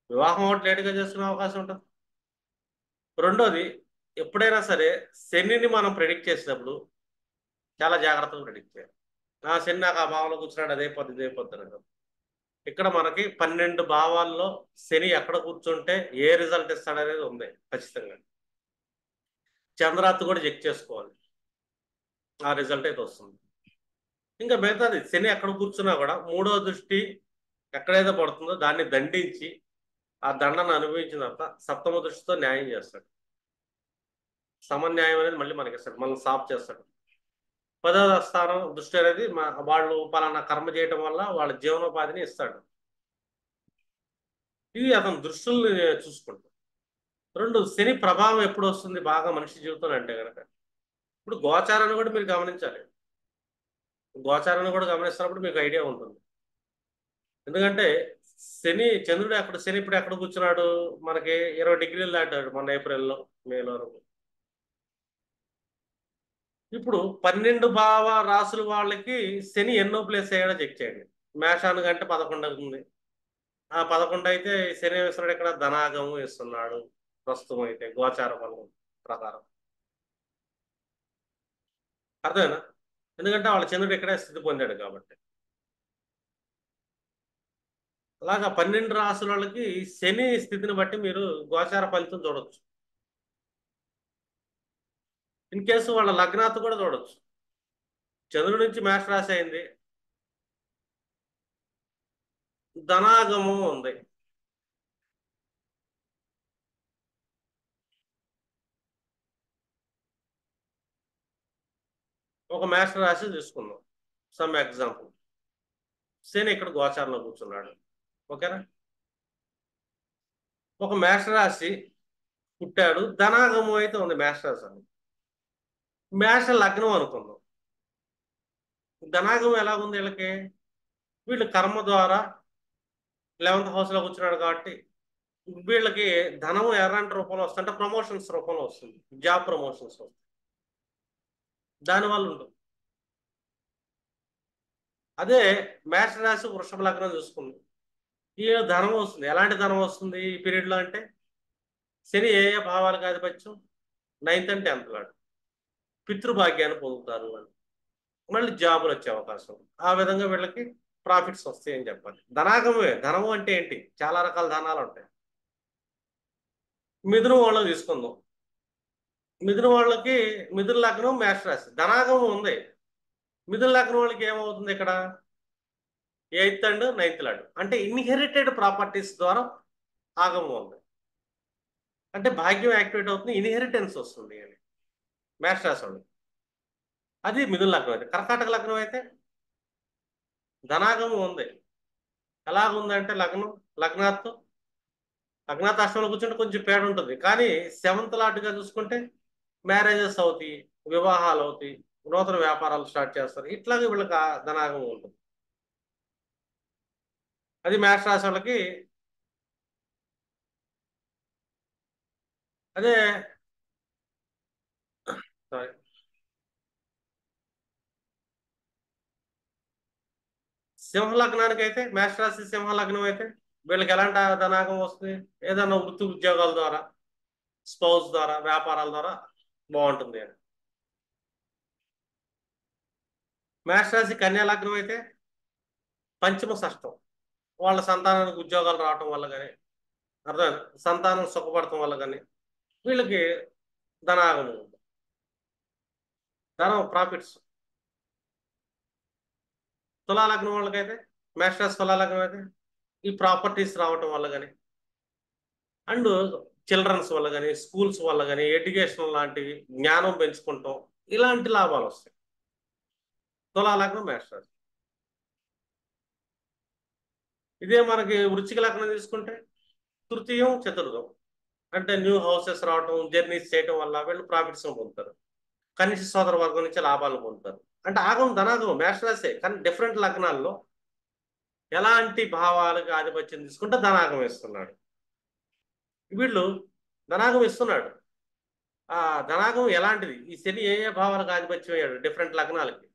వివాహం ఒకటి లేటుగా చేసుకునే అవకాశం ఉంటుంది. రెండోది, ఎప్పుడైనా సరే శనిని మనం ప్రెడిక్ట్ చేసినప్పుడు చాలా జాగ్రత్తగా ప్రెడిక్ట్ చేయాలి. శని నాకు ఆ భావంలో కూర్చున్నాడు అదే పొద్దు ఇదే పొద్దు అనడం. ఇక్కడ మనకి 12 భావాల్లో శని ఎక్కడ కూర్చుంటే ఏ రిజల్ట్ ఇస్తాడనేది ఉంది ఖచ్చితంగా. చంద్రాత్తు కూడా చెక్ చేసుకోవాలి, ఆ రిజల్ట్ అయితే వస్తుంది. ఇంకా మిగతాది శని ఎక్కడ కూర్చున్నా కూడా మూడో దృష్టి ఎక్కడైతే పడుతుందో దాన్ని దండించి ఆ దండను అనుభవించిన తర్వాత సప్తమ దృష్టితో న్యాయం చేస్తాడు. సమన్యాయం అనేది మళ్ళీ మనకి ఇస్తాడు, మనల్ని సాఫ్ చేస్తాడు. 10వ స్థానం దృష్టి అనేది వాళ్ళు పలానా కర్మ చేయడం వల్ల వాళ్ళ జీవనోపాధిని ఇస్తాడు. ఇది అతను దృష్టిని చూసుకుంటాం. రెండు, శని ప్రభావం ఎప్పుడు వస్తుంది బాగా మనిషి జీవితంలో అంటే కనుక, ఇప్పుడు గోచారాన్ని కూడా మీరు గమనించాలి. గోచారాన్ని కూడా గమనిస్తున్నప్పుడు మీకు ఐడియా ఉంటుంది. ఎందుకంటే శని ఇప్పుడు ఎక్కడ కూర్చున్నాడు, మనకి 20 డిగ్రీలు దాటాడు మొన్న ఏప్రిల్లో మేలో వరకు. ఇప్పుడు 12 భావ రాసుల వాళ్ళకి శని ఎన్నో ప్లేస్ అయ్యాడో చెక్ చేయండి. మేషానికి అంటే 11 అవుతుంది. ఆ 11 అయితే శని ఇస్తున్నాడు ఇక్కడ ధనాగము ఇస్తున్నాడు ప్రస్తుతం అయితే గోచార బలం ప్రకారం. అర్థమేనా, ఎందుకంటే వాళ్ళ చంద్రుడు ఇక్కడే స్థితి పొందాడు కాబట్టి. అలాగా 12 రాసుల వాళ్ళకి శని స్థితిని బట్టి మీరు గోచార ఫలితం చూడొచ్చు. ఇన్ కేసు వాళ్ళ లగ్నాత్ కూడా చూడొచ్చు. చంద్రుడి నుంచి మేష రాశి అయింది, ధనాగము ఉంది, ఒక మేష రాశి తీసుకుందాం సమ్ ఎగ్జాంపుల్. శని ఇక్కడ గోచారంలో కూర్చున్నాడు, ఓకేనా. ఒక మేష రాశి పుట్టాడు, ధనాగము అయితే ఉంది మేష రాశి అని. మేష లగ్నం అనుకుందాం, ధనాగం ఎలా ఉంది వీళ్ళకి? వీళ్ళు కర్మ ద్వారా 11th హౌస్లో కూర్చున్నాడు కాబట్టి వీళ్ళకి ధనం ఎలాంటి రూపంలో వస్తుంది అంటే ప్రమోషన్స్ రూపంలో వస్తుంది, జాబ్ ప్రమోషన్స్ వస్తుంది, దానివల్ల ఉంటుంది. అదే మేష రాశి వృషభ లగ్నం చూసుకుంది, ఈ ధనం వస్తుంది. ఎలాంటి ధనం వస్తుంది ఈ పీరియడ్లో అంటే శని ఏ ఏ భావాలకు ఆధిపత్యం? 9th and 10th లాడు పితృభాగ్యాన్ని పొందుతారు అని, మళ్ళీ జాబులు వచ్చే అవకాశం, ఆ విధంగా వీళ్ళకి ప్రాఫిట్స్ వస్తాయి అని చెప్పాలి. ధనాగమే. ధనము అంటే ఏంటి? చాలా రకాల ధనాలు ఉంటాయి. మిథునం వాళ్ళకి తీసుకుందాం. మిథున వాళ్ళకి మిథున లగ్నం మేష రాశి ధనాగమం ఉంది. మిథున లగ్నం వాళ్ళకి ఏమవుతుంది ఇక్కడ? 8th and 9th లాడు అంటే ఇన్హెరిటెడ్ ప్రాపర్టీస్ ద్వారా ఆగమం ఉంది. అంటే భాగ్యం యాక్టివేట్ అవుతుంది, ఇన్హెరిటెన్స్ వస్తుంది అని మేష రాశి వాళ్ళు. అది మిథున లగ్నం అయితే. కర్కాటక లగ్నం అయితే ధనాగమం ఉంది. ఎలాగుందంటే లగ్నాత్ అష్టమంలో కూర్చుంటే కొంచెం పేడ ఉంటుంది, కానీ 7th లాట్గా చూసుకుంటే మ్యారేజెస్ అవుతాయి, వివాహాలు అవుతాయి, నూతన వ్యాపారాలు స్టార్ట్ చేస్తారు. ఇట్లాగే వీళ్ళకి ధనాగమం ఉంటుంది. అది మేష రాశి వాళ్ళకి. అదే సారీ, సింహలగ్నానికి అయితే, మేషరాశి సింహలగ్నం అయితే వీళ్ళకి ఎలాంటి ధనాగం వస్తుంది? ఏదైనా వృత్తి ఉద్యోగాల ద్వారా, స్పౌస్ ద్వారా, వ్యాపారాల ద్వారా బాగుంటుంది అని. మేషరాశి కన్యా లగ్నం అయితే పంచమ షష్టం, వాళ్ళ సంతానానికి ఉద్యోగాలు రావటం వల్ల కానీ, అర్థం సంతానం సుఖపడటం వల్ల కానీ వీళ్ళకి ధనాగం ఉంది. ధనం ప్రాఫిట్స్. తులాలగ్నం వాళ్ళకైతే, మేషరాశి తులాలగ్నం అయితే ఈ ప్రాపర్టీస్ రావటం వల్ల కానీ, అండ్ చిల్డ్రన్స్ వల్ల కానీ, స్కూల్స్ వల్ల కానీ, ఎడ్యుకేషన్ లాంటివి, జ్ఞానం పెంచుకుంటాం, ఇలాంటి లాభాలు వస్తాయి. తులాలగ్నం మేషరాశి. ఇదే మనకి వృశ్చిక లగ్నం తీసుకుంటే తృతీయం చతుర్థం, అంటే న్యూ హౌసెస్ రావటం, జర్నీస్ చేయటం వల్ల వీళ్ళు ప్రాఫిట్స్ పొందుతారు. కనిష్ట సోదర వర్గం నుంచి లాభాలు పొందుతారు. అంటే ఆగం ధనాగం మేషరాశే, కానీ డిఫరెంట్ లగ్నాల్లో ఎలాంటి భావాలకు ఆధిపత్యం తీసుకుంటే ధనాగం ఇస్తున్నాడు. వీళ్ళు ధనాగం ఇస్తున్నాడు. ఆ ధనాగం ఎలాంటిది? ఈ శని ఏ ఏ భావాలకు ఆధిపత్యం అయ్యాడు డిఫరెంట్ లగ్నాలకి,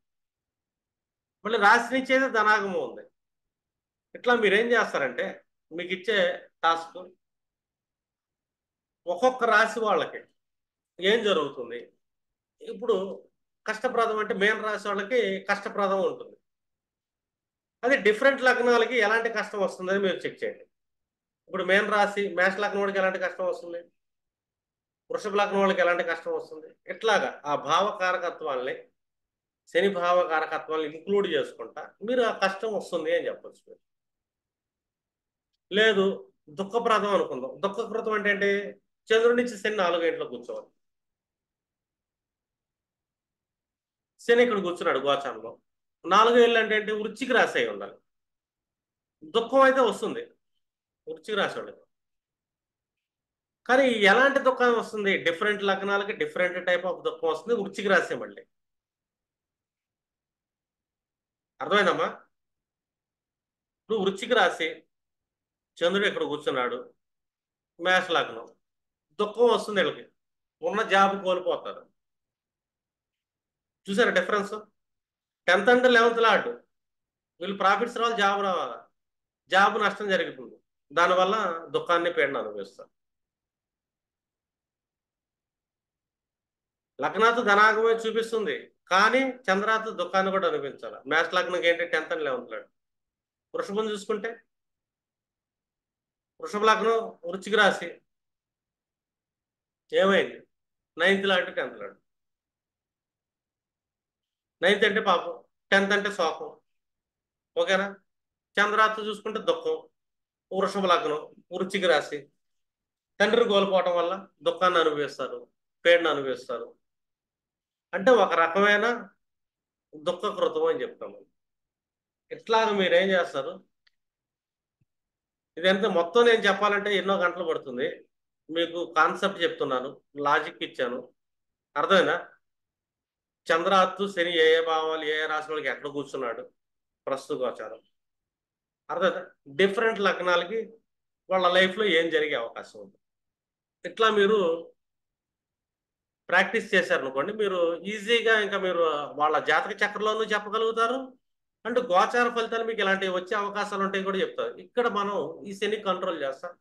మళ్ళీ రాశి నుంచి అయితే ధనాగము ఉంది. ఇట్లా మీరేం చేస్తారంటే, మీకు ఇచ్చే టాస్క్ ఒక్కొక్క రాశి వాళ్ళకి ఏం జరుగుతుంది. ఇప్పుడు కష్టప్రదం అంటే మేన రాశి వాళ్ళకి కష్టప్రదం ఉంటుంది. అది డిఫరెంట్ లగ్నాలకి ఎలాంటి కష్టం వస్తుందని మీరు చెక్ చేయండి. ఇప్పుడు మేన రాశి మేష లగ్నం వాడికి ఎలాంటి కష్టం వస్తుంది, వృషభ లగ్నం వాళ్ళకి ఎలాంటి కష్టం వస్తుంది, ఇట్లాగా ఆ భావకారకత్వాల్ని, శని భావకారకత్వాన్ని ఇంక్లూడ్ చేసుకుంటా మీరు ఆ కష్టం వస్తుంది అని చెప్పచ్చు. లేదు దుఃఖప్రదం అనుకుందాం. దుఃఖప్రదం అంటే ఏంటి? చంద్రుడి నుంచి శని 4 గంటలకు కూర్చోవాలి. శని ఇక్కడ కూర్చున్నాడు గోచారంలో. 4 ఏళ్ళు అంటే ఏంటి? వృశ్చిక రాశి అయి ఉండాలి. దుఃఖం అయితే వస్తుంది వృశ్చిక రాశి వాళ్ళకి. కానీ ఎలాంటి దుఃఖం వస్తుంది? డిఫరెంట్ లగ్నాలకి డిఫరెంట్ టైప్ ఆఫ్ దుఃఖం వస్తుంది వృశ్చిక రాశి మళ్ళీ. అర్థమైందమ్మా? ఇప్పుడు వృశ్చిక రాశి, చంద్రుడు ఇక్కడ కూర్చున్నాడు, మేష లగ్నం, దుఃఖం వస్తుంది వీళ్ళకి, ఉన్న జాబ్ కోల్పోతారు. చూసారా డిఫరెన్స్? 10th అంటే 11th లాట్ వీళ్ళు ప్రాఫిట్స్ రావాలి, జాబ్ రావాలా, జాబ్ నష్టం జరుగుతుంది, దానివల్ల దుఃఖాన్ని పీడన అనుభవిస్తారు. లగ్నాత్ ధనాగమే చూపిస్తుంది, కానీ చంద్రాత్ దుఃఖాన్ని కూడా అనిపించాలి. మేష లగ్నం ఏంటి? 10th and 11th lot. వృషభం చూసుకుంటే వృషభ లగ్నం వృశ్చిక రాశి ఏమైంది? 9th lot 10th lot. 9th అంటే పాపం, 10th అంటే శోకం. ఓకేనా? చంద్రాత్ చూసుకుంటే దుఃఖం. వృషభ లగ్నం వృశ్చిక రాశి, తండ్రిని కోల్పోవటం వల్ల దుఃఖాన్ని అనుభవిస్తారు, పీడను అనుభవిస్తారు. అంటే ఒక రకమైన దుఃఖకృతం అని చెప్తాము. ఇట్లాగ మీరేం చేస్తారు? ఇదంతా మొత్తం నేను చెప్పాలంటే ఎన్నో గంటలు పడుతుంది. మీకు కాన్సెప్ట్ చెప్తున్నాను, లాజిక్ ఇచ్చాను, అర్థమైనా? చంద్రాత్తు శని ఏ ఏ భావాలు ఏ ఏ రాశి వాళ్ళకి ఎక్కడ కూర్చున్నాడు ప్రస్తుత గోచారం, అర్థం. డిఫరెంట్ లగ్నాలకి వాళ్ళ లైఫ్లో ఏం జరిగే అవకాశం ఉంది. ఇట్లా మీరు ప్రాక్టీస్ చేశారనుకోండి, మీరు ఈజీగా ఇంకా మీరు వాళ్ళ జాతక చక్రంలోనూ చెప్పగలుగుతారు. అండ్ గోచార ఫలితాలు మీకు ఇలాంటివి వచ్చే అవకాశాలు ఉంటాయి కూడా చెప్తారు. ఇక్కడ మనం ఈ శని కంట్రోల్ చేస్తాం.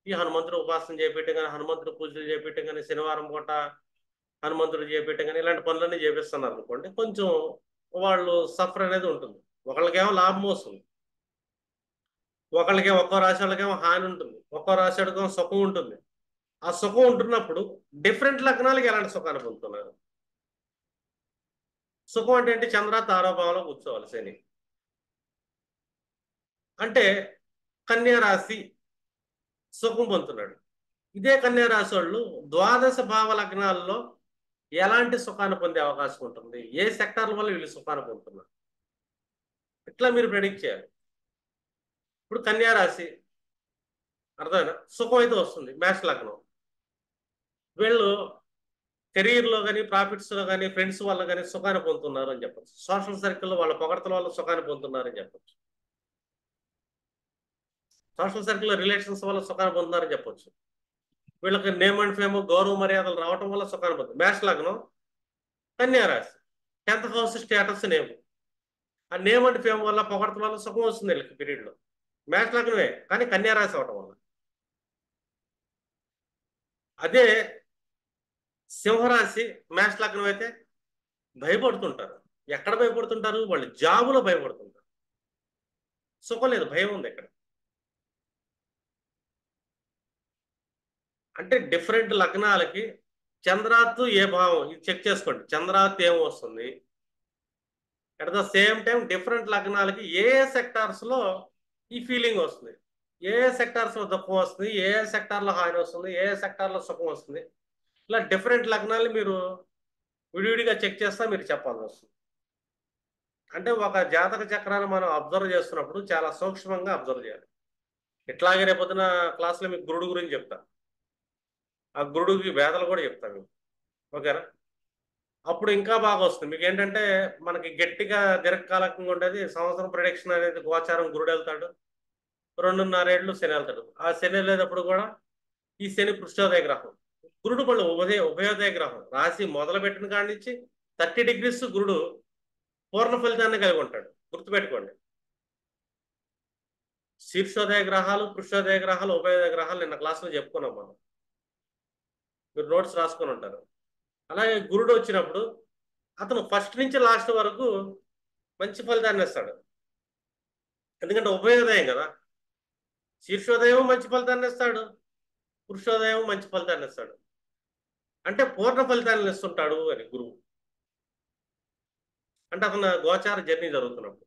ఈ హనుమంతుడు ఉపాసన చేపెట్టం కానీ, హనుమంతుడు పూజలు చేపెట్టం కానీ, శనివారం పూట హనుమంతుడు చేపెట్టం కానీ, ఇలాంటి పనులన్నీ చేపిస్తున్నారు అనుకోండి, కొంచెం వాళ్ళు సఫర్ అనేది ఉంటుంది. ఒకళ్ళకేమో లాభం వస్తుంది, ఒకళ్ళకేమో ఒక్కో రాశి వాళ్ళకేమో హాని ఉంటుంది, ఒక్కో రాశి వాళ్ళకేమో సుఖం ఉంటుంది. ఆ సుఖం ఉంటున్నప్పుడు డిఫరెంట్ లగ్నాలకి ఎలాంటి సుఖాన్ని పొందుతున్నారు. సుఖం అంటే ఏంటి? చంద్ర తారాభావంలో కూర్చోవాలి శని. అంటే కన్యా రాశి సుఖం పొందుతున్నాడు. ఇదే కన్యా రాశి వాళ్ళు ద్వాదశ భావ లగ్నాల్లో ఎలాంటి సుఖాన్ని పొందే అవకాశం ఉంటుంది, ఏ సెక్టార్ల వల్ల వీళ్ళు సుఖాన్ని పొందుతున్నారు, ఇట్లా మీరు ప్రెడిక్ట్ చేయాలి. ఇప్పుడు కన్యా రాశి అర్థమైనా సుఖం అయితే వస్తుంది, మేష లగ్నం. వీళ్ళు కెరీర్లో కానీ, ప్రాఫిట్స్లో కానీ, ఫ్రెండ్స్ వల్ల కానీ సుఖాన్ని పొందుతున్నారు అని చెప్పచ్చు. సోషల్ సర్కిల్లో వాళ్ళ పొగడతల వల్ల సుఖాన్ని పొందుతున్నారని చెప్పచ్చు. సోషల్ సర్కిల్లో రిలేషన్స్ వల్ల సుఖాన్ని పొందుతున్నారని చెప్పొచ్చు. వీళ్ళకి నేమ్ అండ్ ఫేమ్, గౌరవ మర్యాదలు రావటం వల్ల సుఖాన్ని పొందుతుంది. మేష లగ్నం, కన్యా రాశి, 10th హౌస్ స్టేటస్ నేమ్. ఆ నేమ్ అండ్ ఫేమ్ వల్ల, పొగడతల వల్ల సుఖం వస్తుంది వీళ్ళకి పీరియడ్లో. మేష లగ్నమే కానీ కన్యా రాశి అవటం వల్ల. అదే సింహరాశి మేష లగ్నం అయితే భయపడుతుంటారు. ఎక్కడ భయపడుతుంటారు? వాళ్ళు జాబులో భయపడుతుంటారు. సుఖం లేదు, భయం ఉంది ఇక్కడ. అంటే డిఫరెంట్ లగ్నాలకి చంద్రాత్తు ఏ భావం ఇది చెక్ చేసుకోండి. చంద్రాత్తు ఏం వస్తుంది, at the same time different లగ్నాలకి ఏ ఏ సెక్టార్స్ లో ఈ ఫీలింగ్ వస్తుంది, ఏ ఏ సెక్టార్స్ లో దుఃఖం వస్తుంది, ఏ ఏ సెక్టార్ లో హాని వస్తుంది, ఏ ఏ సెక్టార్ లో సుఖం వస్తుంది. ఇలా డిఫరెంట్ లగ్నాలు మీరు విడివిడిగా చెక్ చేస్తా మీరు చెప్పాల్సి వస్తుంది. అంటే ఒక జాతక చక్రాన్ని మనం అబ్జర్వ్ చేస్తున్నప్పుడు చాలా సూక్ష్మంగా అబ్జర్వ్ చేయాలి. ఇట్లాగే రేపొద్దున క్లాస్లో మీకు గురుడు గురించి చెప్తా, ఆ గురుడుకి వేదలు కూడా చెప్తాను మీకు, ఓకేనా? అప్పుడు ఇంకా బాగా వస్తుంది మీకు. ఏంటంటే మనకి గట్టిగా దీర్ఘకాలికంగా ఉండేది సంవత్సరం ప్రొడిక్షన్ అనేది గోచారం గురుడు వెళ్తాడు, 2.5 ఏళ్ళు శని వెళ్తాడు. ఆ శని వెళ్ళేటప్పుడు కూడా ఈ శని పృష్ఠోదయ గ్రహం, గురుడు మళ్ళీ ఉభయోదయ గ్రహం. రాశి మొదలు పెట్టిన కాడి నుంచి 30 degrees గురుడు పూర్ణ ఫలితాన్ని కలిగి ఉంటాడు, గుర్తుపెట్టుకోండి. శీర్షోదయ గ్రహాలు, పృష్ఠోదయ గ్రహాలు, ఉభయోదయ గ్రహాలు నిన్న క్లాస్లో చెప్పుకున్నాం మనం, మీరు నోట్స్ రాసుకొని ఉంటారు. అలాగే గురుడు వచ్చినప్పుడు అతను ఫస్ట్ నుంచి లాస్ట్ వరకు మంచి ఫలితాన్ని ఇస్తాడు, ఎందుకంటే ఉభయోదయం కదా. శీర్షోదయం మంచి ఫలితాన్ని ఇస్తాడు, పురుషోదయం మంచి ఫలితాన్ని ఇస్తాడు. అంటే పూర్ణ ఫలితాన్ని ఇస్తుంటాడు అని గురువు. అంటే అతను గోచార జర్నీ జరుగుతున్నప్పుడు,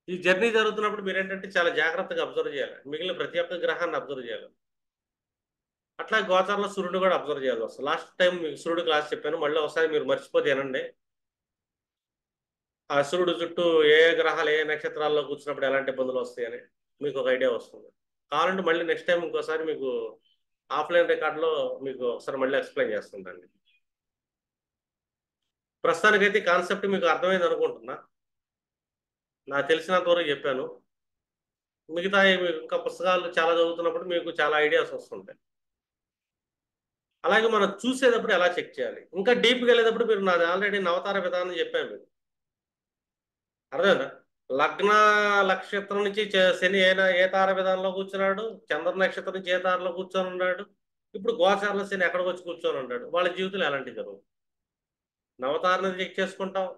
ఈ జర్నీ జరుగుతున్నప్పుడు మీరు ఏంటంటే చాలా జాగ్రత్తగా అబ్జర్వ్ చేయాలి, మిగిలిన ప్రతి ఒక్క గ్రహాన్ని అబ్జర్వ్ చేయాలి. అట్లా గోచారంలో సూర్యుడు కూడా అబ్జర్వ్ చేయాలి. వస్తుంది లాస్ట్ టైం మీకు సూర్యుడు క్లాస్ చెప్పాను, మళ్ళీ ఒకసారి మీరు మర్చిపోతే ఏనండి. ఆ సూర్యుడు చుట్టూ ఏ ఏ గ్రహాలు ఏ నక్షత్రాల్లో కూర్చున్నప్పుడు ఎలాంటి ఇబ్బందులు వస్తాయని మీకు ఒక ఐడియా వస్తుంది. కావాలంటే మళ్ళీ నెక్స్ట్ టైం ఇంకోసారి మీకు ఆఫ్లైన్ రికార్డులో మీకు ఒకసారి మళ్ళీ ఎక్స్ప్లెయిన్ చేస్తుందండి. ప్రస్తుతానికైతే కాన్సెప్ట్ మీకు అర్థమైంది అనుకుంటున్నా, నాకు తెలిసినంత వరకు చెప్పాను. మిగతా మీకు ఇంకా పుస్తకాలు చాలా చదువుతున్నప్పుడు మీకు చాలా ఐడియాస్ వస్తుంటాయి. అలాగే మనం చూసేటప్పుడు ఎలా చెక్ చేయాలి, ఇంకా డీప్గా వెళ్ళేటప్పుడు మీరు నాది ఆల్రెడీ నవతార విధానం చెప్పాను మీకు, అర్థమైందా? లగ్న నక్షత్రం నుంచి శని ఏ తార విధానంలో కూర్చున్నాడు, చంద్ర నక్షత్రం నుంచి ఏ తారలో కూర్చొని ఉన్నాడు, ఇప్పుడు గోచారంలో శని ఎక్కడికి వచ్చి కూర్చొని ఉన్నాడు, వాళ్ళ జీవితంలో ఎలాంటివి జరుగుతుంది. నవతారని చెక్ చేసుకుంటాం,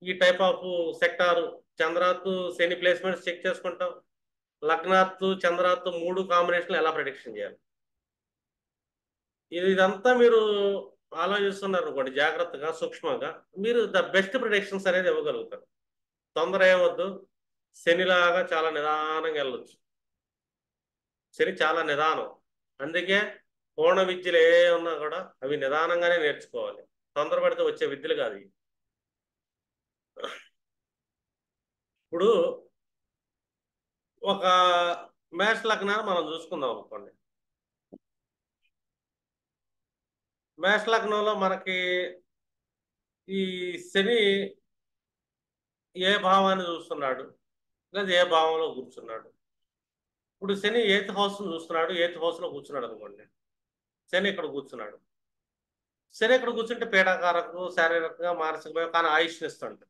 ఈ టైప్ ఆఫ్ సెక్టారు చంద్రాత్తు శని ప్లేస్మెంట్స్ చెక్ చేసుకుంటాం, లగ్నాత్తు చంద్రాత్తు 3 కాంబినేషన్లు ఎలా ప్రిడిక్షన్ చేయాలి. ఇదంతా మీరు ఆలోచిస్తున్నారు అనుకోండి, జాగ్రత్తగా సూక్ష్మంగా మీరు ద బెస్ట్ ప్రిడిక్షన్స్ అనేది ఇవ్వగలుగుతారు. తొందర ఏమొద్దు, శనిలాగా చాలా నిదానంగా వెళ్ళొచ్చు. శని చాలా నిదానం, అందుకే పూర్ణ విద్యలు ఏ ఉన్నా కూడా అవి నిదానంగానే నేర్చుకోవాలి, తొందరపడితే వచ్చే విద్యలు కాదు ఇవి. ఇప్పుడు ఒక మేష లగ్నాన్ని మనం చూసుకుందాం అనుకోండి. మేష లగ్నంలో మనకి ఈ శని ఏ భావాన్ని చూస్తున్నాడు, లేదా ఏ భావంలో కూర్చున్నాడు. ఇప్పుడు శని ఎయిత్ హౌస్ చూస్తున్నాడు, ఎయిత్ హౌస్ లో కూర్చున్నాడు అనుకోండి. శని ఇక్కడ కూర్చున్నాడు. శని ఇక్కడ కూర్చుంటే పీడాకారకు, శారీరకంగా, మానసికంగా కానీ ఆయుష్ని ఇస్తాడు.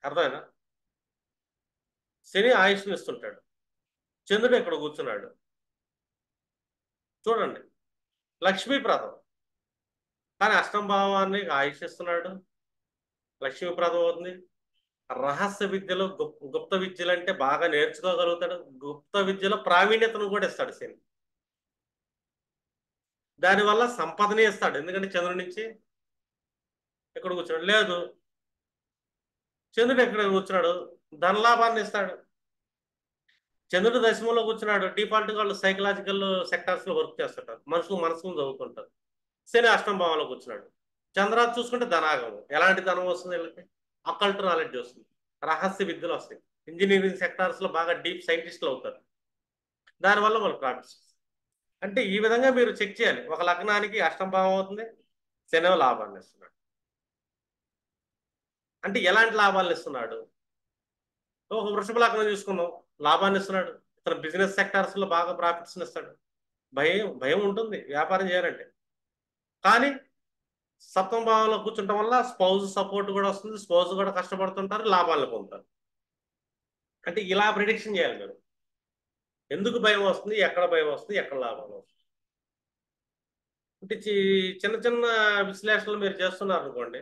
అర్థమైనా? శని ఆయుష్ని ఇస్తుంటాడు. చంద్రుడు ఇక్కడ కూర్చున్నాడు. చూడండి, లక్ష్మీప్రదం కానీ అష్టమ భావాన్ని ఆయుష్ ఇస్తున్నాడు. లక్ష్మీప్రదం అవుతుంది. రహస్య విద్యలో గుప్త విద్యలు అంటే బాగా నేర్చుకోగలుగుతాడు. గుప్త విద్యలో ప్రావీణ్యతను కూడా ఇస్తాడు శని. దానివల్ల సంపదని ఇస్తాడు. ఎందుకంటే చంద్రుడి నుంచి ఇక్కడ కూర్చున్నాడు. లేదు, చంద్రుడు ఎక్కడ కూర్చున్నాడు, ధనలాభాన్ని ఇస్తాడు. చంద్రుడు దశమంలో కూర్చున్నాడు, డిఫాల్ట్ వాళ్ళు సైకలాజికల్ సెక్టార్స్ లో వర్క్ చేస్తుంటారు, మనుషులు మనసును చదువుకుంటారు. శని అష్టమ భావంలో కూర్చున్నాడు. చంద్రాన్ని చూసుకుంటే ధనాగం. ఎలాంటి ధనం వస్తుంది వీళ్ళకి? అకల్ట్ నాలెడ్జ్ వస్తుంది, రహస్య విద్యలు వస్తాయి. ఇంజనీరింగ్ సెక్టార్స్ లో బాగా డీప్ సైంటిస్టులు అవుతారు. దానివల్ల వాళ్ళు ప్రాఫిట్స్. అంటే ఈ విధంగా మీరు చెక్ చేయాలి. ఒక లగ్నానికి అష్టమ భావం అవుతుంది, శని లాభాన్ని ఇస్తున్నాడు. అంటే ఎలాంటి లాభాలను ఇస్తున్నాడు? ఒక వృషభ లగ్నం చూసుకుందాం, లాభాన్ని ఇస్తున్నాడు. ఇతను బిజినెస్ సెక్టార్స్ లో బాగా ప్రాఫిట్స్ ఇస్తాడు. భయం భయం ఉంటుంది వ్యాపారం చేయాలంటే. కానీ సప్తమ భావంలో కూర్చుంటం వల్ల స్పౌజ్ సపోర్ట్ కూడా వస్తుంది, స్పౌజ్ కూడా కష్టపడుతుంటారు, లాభాలను పొందుతారు. అంటే ఇలా ప్రిడిక్షన్ చేయాలి మీరు. ఎందుకు భయం వస్తుంది, ఎక్కడ భయం వస్తుంది, ఎక్కడ లాభాలు వస్తుంది. అంటే చిన్న చిన్న విశ్లేషణలు మీరు చేస్తున్నారు అనుకోండి,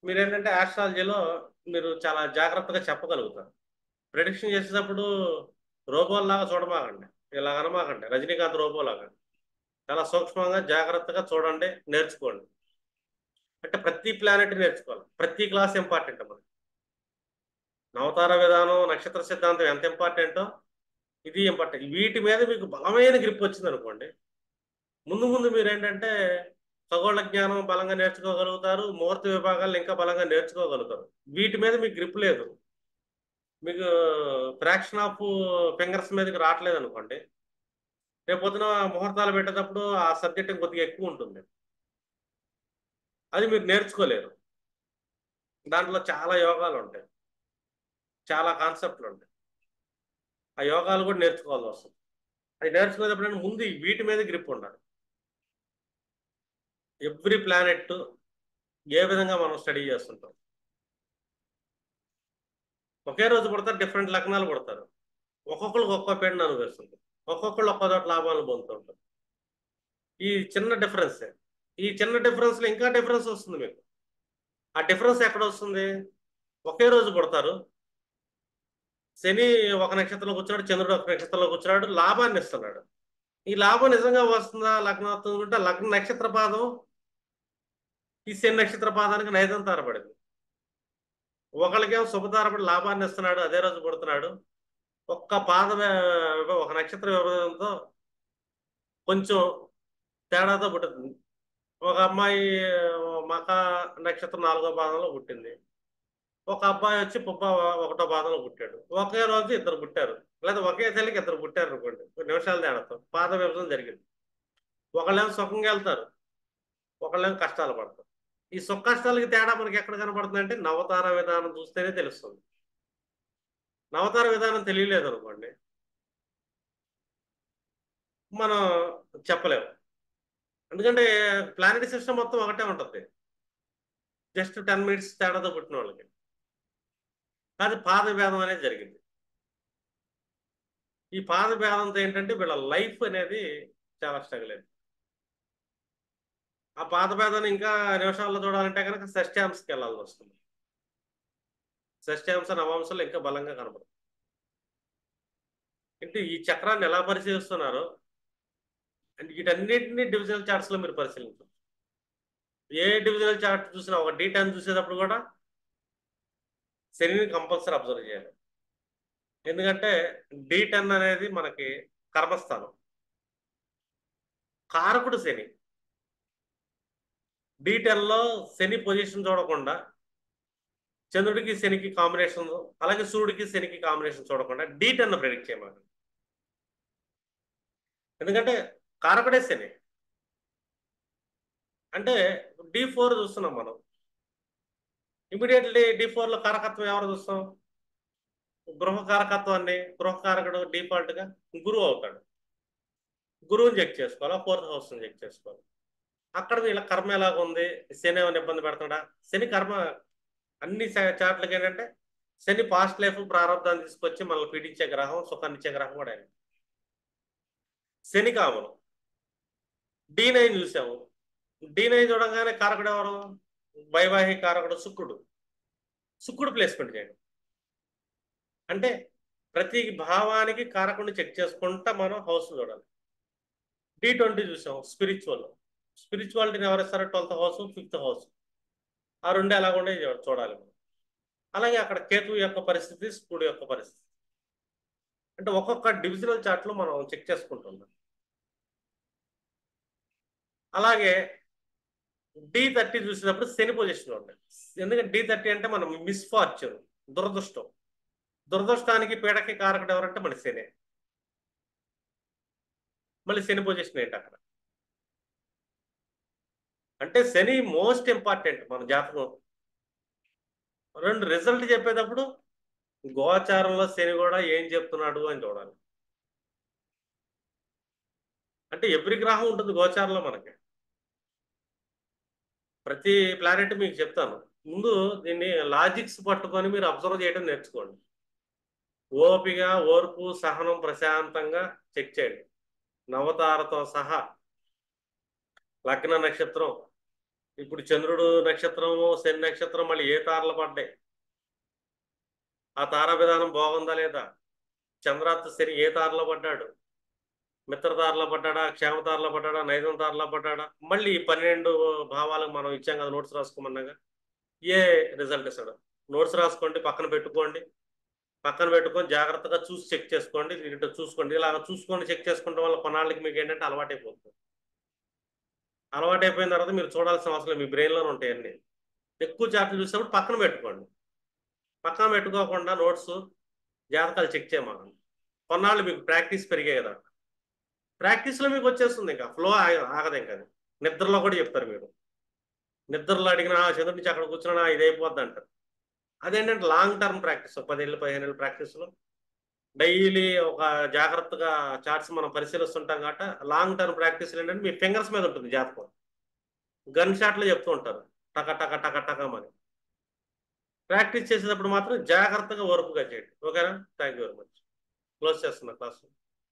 మీరు ఏంటంటే ఆస్ట్రాలజీలో మీరు చాలా జాగ్రత్తగా చెప్పగలుగుతారు. ప్రిడిక్షన్ చేసేటప్పుడు రోబోలాగా చూడమాకండి, ఇలా అనమాకండి రజనీకాంత్ రోబోలాగా. చాలా సూక్ష్మంగా జాగ్రత్తగా చూడండి, నేర్చుకోండి. అంటే ప్రతి ప్లానెట్ నేర్చుకోవాలి, ప్రతి క్లాస్ ఇంపార్టెంట్ మనకి. నవతార విధానం, నక్షత్ర సిద్ధాంతం ఎంత ఇంపార్టెంటో ఇది ఇంపార్టెంట్. వీటి మీద మీకు బలమైన గ్రిప్ వచ్చింది అనుకోండి, ముందు ముందు మీరు ఏంటంటే ఖగోళ జ్ఞానం బలంగా నేర్చుకోగలుగుతారు, ముహూర్త విభాగాలను ఇంకా బలంగా నేర్చుకోగలుగుతారు. వీటి మీద మీకు గ్రిప్ లేదు, మీకు ఫ్రాక్షన్ ఆఫ్ ఫింగర్స్ మీదకి రావట్లేదు అనుకోండి, రేపు పొద్దున ముహూర్తాలు పెట్టేటప్పుడు ఆ సబ్జెక్ట్ కొద్దిగా ఎక్కువ ఉంటుంది, అది మీరు నేర్చుకోలేరు. దాంట్లో చాలా యోగాలు ఉంటాయి, చాలా కాన్సెప్ట్లు ఉంటాయి. ఆ యోగాలు కూడా నేర్చుకోవాల్సి వస్తుంది. అది నేర్చుకునేటప్పుడు ముందు వీటి మీద గ్రిప్ ఉండాలి. ఎవ్రీ ప్లానెట్ ఏ విధంగా మనం స్టడీ చేస్తుంటాం. ఒకే రోజు పుడతారు, డిఫరెంట్ లగ్నాలు పుడతారు, ఒక్కొక్కరికి ఒక్కో పేరుని అనుభవిస్తుంది, ఒక్కొక్కళ్ళు ఒక్కో చోట లాభాలు పొందుతుంటారు. ఈ చిన్న డిఫరెన్స్, ఈ చిన్న డిఫరెన్స్ లో ఇంకా డిఫరెన్స్ వస్తుంది మీకు. ఆ డిఫరెన్స్ ఎక్కడ వస్తుంది? ఒకే రోజు పుడతారు, శని ఒక నక్షత్రంలో కూర్చున్నాడు, చంద్రుడు ఒక నక్షత్రంలో కూర్చున్నాడు, లాభాన్ని ఇస్తున్నాడు. ఈ లాభం నిజంగా వస్తుందా లగ్నం ఉంటే లగ్న నక్షత్ర పాదం ఈ శని నక్షత్ర పాదానికి నైదం తారపడింది. ఒకరికేమో శుభతారపడి లాభాన్ని ఇస్తున్నాడు, అదే రోజు పుడుతున్నాడు. ఒక్క పాద ఒక నక్షత్ర విభజనతో కొంచెం తేడాతో పుట్టింది. ఒక అమ్మాయి మక నక్షత్రం 4వ పాదంలో పుట్టింది, ఒక అబ్బాయి వచ్చి పుబ్బ 1వ పాదంలో పుట్టాడు. ఒకే రోజు ఇద్దరు పుట్టారు, లేదా ఒకే తల్లికి ఇద్దరు పుట్టారు అనుకోండి, కొన్ని నిమిషాల తేడాతో పాద విభజన జరిగింది. ఒకళ్ళేమో సుఖంగా వెళ్తారు, ఒకళ్ళేమో కష్టాలు పడతారు. ఈ సుఖ కష్టాలకి తేడా మనకి ఎక్కడ కనపడుతుంది అంటే నవతార విధానం చూస్తేనే తెలుస్తుంది. నవతార విధానం తెలియలేదు అనుకోండి, మనం చెప్పలేము. ఎందుకంటే ప్లానెటరీ సిస్టమ్ మొత్తం ఒకటే ఉంటుంది, జస్ట్ 10 మినిట్స్ తేడాతో పుట్టిన వాళ్ళకి. అది పాద భేదం అనేది జరిగింది. ఈ పాద భేదంతో ఏంటంటే వీళ్ళ లైఫ్ అనేది చాలా స్ట్రగుల్ అయింది. ఆ పాద భేదాన్ని ఇంకా నిమిషాల్లో చూడాలంటే కనుక షష్ఠ్యాంశకి వెళ్ళాల్సి వస్తుంది. షష్ఠ్యాంశ నవాంశాలు ఇంకా బలంగా కనపడుతుంది. అంటే ఈ చక్రాన్ని ఎలా పరిశీలిస్తున్నారో అంటే వీటన్నిటిని డివిజనల్ చార్ట్స్ లో మీరు పరిశీలించండి. ఏ డివిజనల్ చార్ట్ చూసినా ఒక D10 చూసేటప్పుడు కూడా శనిని కంపల్సరీ అబ్జర్వ్ చేయాలి. ఎందుకంటే D10 అనేది మనకి కర్మస్థానం, కారకుడు శని. D10లో శని పొజిషన్ చూడకుండా, చంద్రుడికి శనికి కాంబినేషన్, అలాగే సూర్యుడికి శనికి కాంబినేషన్ చూడకుండా D10 ప్రెడిక్ట్ చేయమని. ఎందుకంటే కారకుడే శని. అంటే D4 చూస్తున్నాం మనం. ఇమీడియట్లీ D4లో కారకత్వం ఎవరు చూస్తాం? గృహకారకత్వాన్ని, గృహకారకుడు డిఫాల్ట్గా గురువు అవుతాడు. గురువుని చెక్ చేసుకోవాలా, ఫోర్త్ హౌస్ని చెక్ చేసుకోవాలి. అక్కడ వీళ్ళ కర్మ ఎలాగ ఉంది, శని ఏమైనా ఇబ్బంది పెడతాడా? శని కర్మ అన్ని చాట్లకి ఏంటంటే శని పాస్ట్ లైఫ్ ప్రారంభాన్ని తీసుకొచ్చి మనల్ని పీడించే గ్రహం, సుఖాన్ని ఇచ్చే గ్రహం కూడా ఆయన. శని కామను. D9 చూసాము. D9 చూడంగానే కారకుడు ఎవరు? వైవాహిక కారకుడు శుక్రుడు. శుక్రుడు ప్లేస్మెంట్ చేయండి. అంటే ప్రతి భావానికి కారకుడిని చెక్ చేసుకుంటా మనం హౌస్ చూడాలి. D20 చూసాం, స్పిరిచువల్. స్పిరిచువాలిటీని ఎవరిస్తారు? 12th house, 5th house. ఆ రెండు ఎలాగుండే చూడాలి. అలాగే అక్కడ కేతు యొక్క పరిస్థితి, శుక్రుడు యొక్క పరిస్థితి. అంటే ఒక్కొక్క డివిజనల్ చార్ట్లో మనం చెక్ చేసుకుంటున్నాం. అలాగే D30 చూసినప్పుడు శని పొజిషన్లో ఉంటాయి. ఎందుకంటే D30 అంటే మనం మిస్ఫార్చ్యూన్, దురదృష్టం. దురదృష్టానికి పీడకి కారకుడు ఎవరంటే మన శని. మళ్ళీ శని పొజిషన్ ఏంటి అక్కడ? అంటే శని మోస్ట్ ఇంపార్టెంట్ మన జాతకం. రెండు రిజల్ట్ చెప్పేటప్పుడు గోచారంలో శని కూడా ఏం చెప్తున్నాడు అని చూడాలి. అంటే ఎవ్రీ గ్రహం ఉంటుంది గోచారంలో మనకి. ప్రతి ప్లానెట్ మీకు చెప్తాను. ముందు దీన్ని లాజిక్స్ పట్టుకొని మీరు అబ్జర్వ్ చేయడం నేర్చుకోండి. ఓపిక, ఓర్పు, సహనం, ప్రశాంతంగా చెక్ చేయండి. నవతారతో సహా లగ్న నక్షత్రం, ఇప్పుడు చంద్రుడు నక్షత్రము, శని నక్షత్రం, మళ్ళీ ఏ తారలు పడ్డాయి, ఆ తారా విధానం బాగుందా లేదా, చంద్రార్థ శని ఏ తారలో పడ్డాడు, మిత్రతారలో పడ్డాడా, క్షేమతారలో పడ్డాడా, నైజం తారలో పడ్డాడా, మళ్ళీ 12 భావాలకు మనం ఇచ్చాం కదా నోట్స్ రాసుకోమన్నాగా, ఏ రిజల్ట్ ఇస్తాడు? నోట్స్ రాసుకోండి, పక్కన పెట్టుకోండి. పక్కన పెట్టుకొని జాగ్రత్తగా చూసి చెక్ చేసుకోండి. ఇటు చూసుకోండి. ఇలా చూసుకొని చెక్ చేసుకోవడం వల్ల కొన్నాళ్ళకి మీకు ఏంటంటే అలవాటైపోతుంది. అలవాటైపోయిన తర్వాత మీరు చూడాల్సిన అవసరం మీ బ్రెయిన్లోనే ఉంటాయి అన్ని. ఎక్కువ చాప్టర్లు చూసినప్పుడు పక్కన పెట్టుకోండి. పక్కన పెట్టుకోకుండా నోట్స్, జాతకాలు చెక్ చేయమని. కొన్నాళ్ళు మీకు ప్రాక్టీస్ పెరిగాయి కదా, ప్రాక్టీస్లో మీకు వచ్చేస్తుంది. ఇంకా ఫ్లో ఆగదు. ఇంకా అది నిద్రలో కూడా చెప్తారు మీరు. నిద్రలో అడిగినా చదువు నుంచి అక్కడ కూర్చున్నా ఇది అయిపోద్ది అంటారు. అదేంటంటే లాంగ్ టర్మ్ ప్రాక్టీస్, 10 ఏళ్ళు 15 ఏళ్ళు ప్రాక్టీస్లో డైలీ ఒక జాగ్రత్తగా చార్ట్స్ మనం పరిశీలిస్తుంటాం కాబట్టి లాంగ్ టర్మ్ ప్రాక్టీస్ ఏంటంటే మీ ఫింగర్స్ మీద ఉంటుంది జాతకం. గన్ షాట్లో చెప్తూ ఉంటారు టక టక టక టకమని. ప్రాక్టీస్ చేసేటప్పుడు మాత్రం జాగ్రత్తగా ఓర్పుగా చేయండి. ఓకేనా? Thank you very much. Close చేస్తున్నా క్లాస్.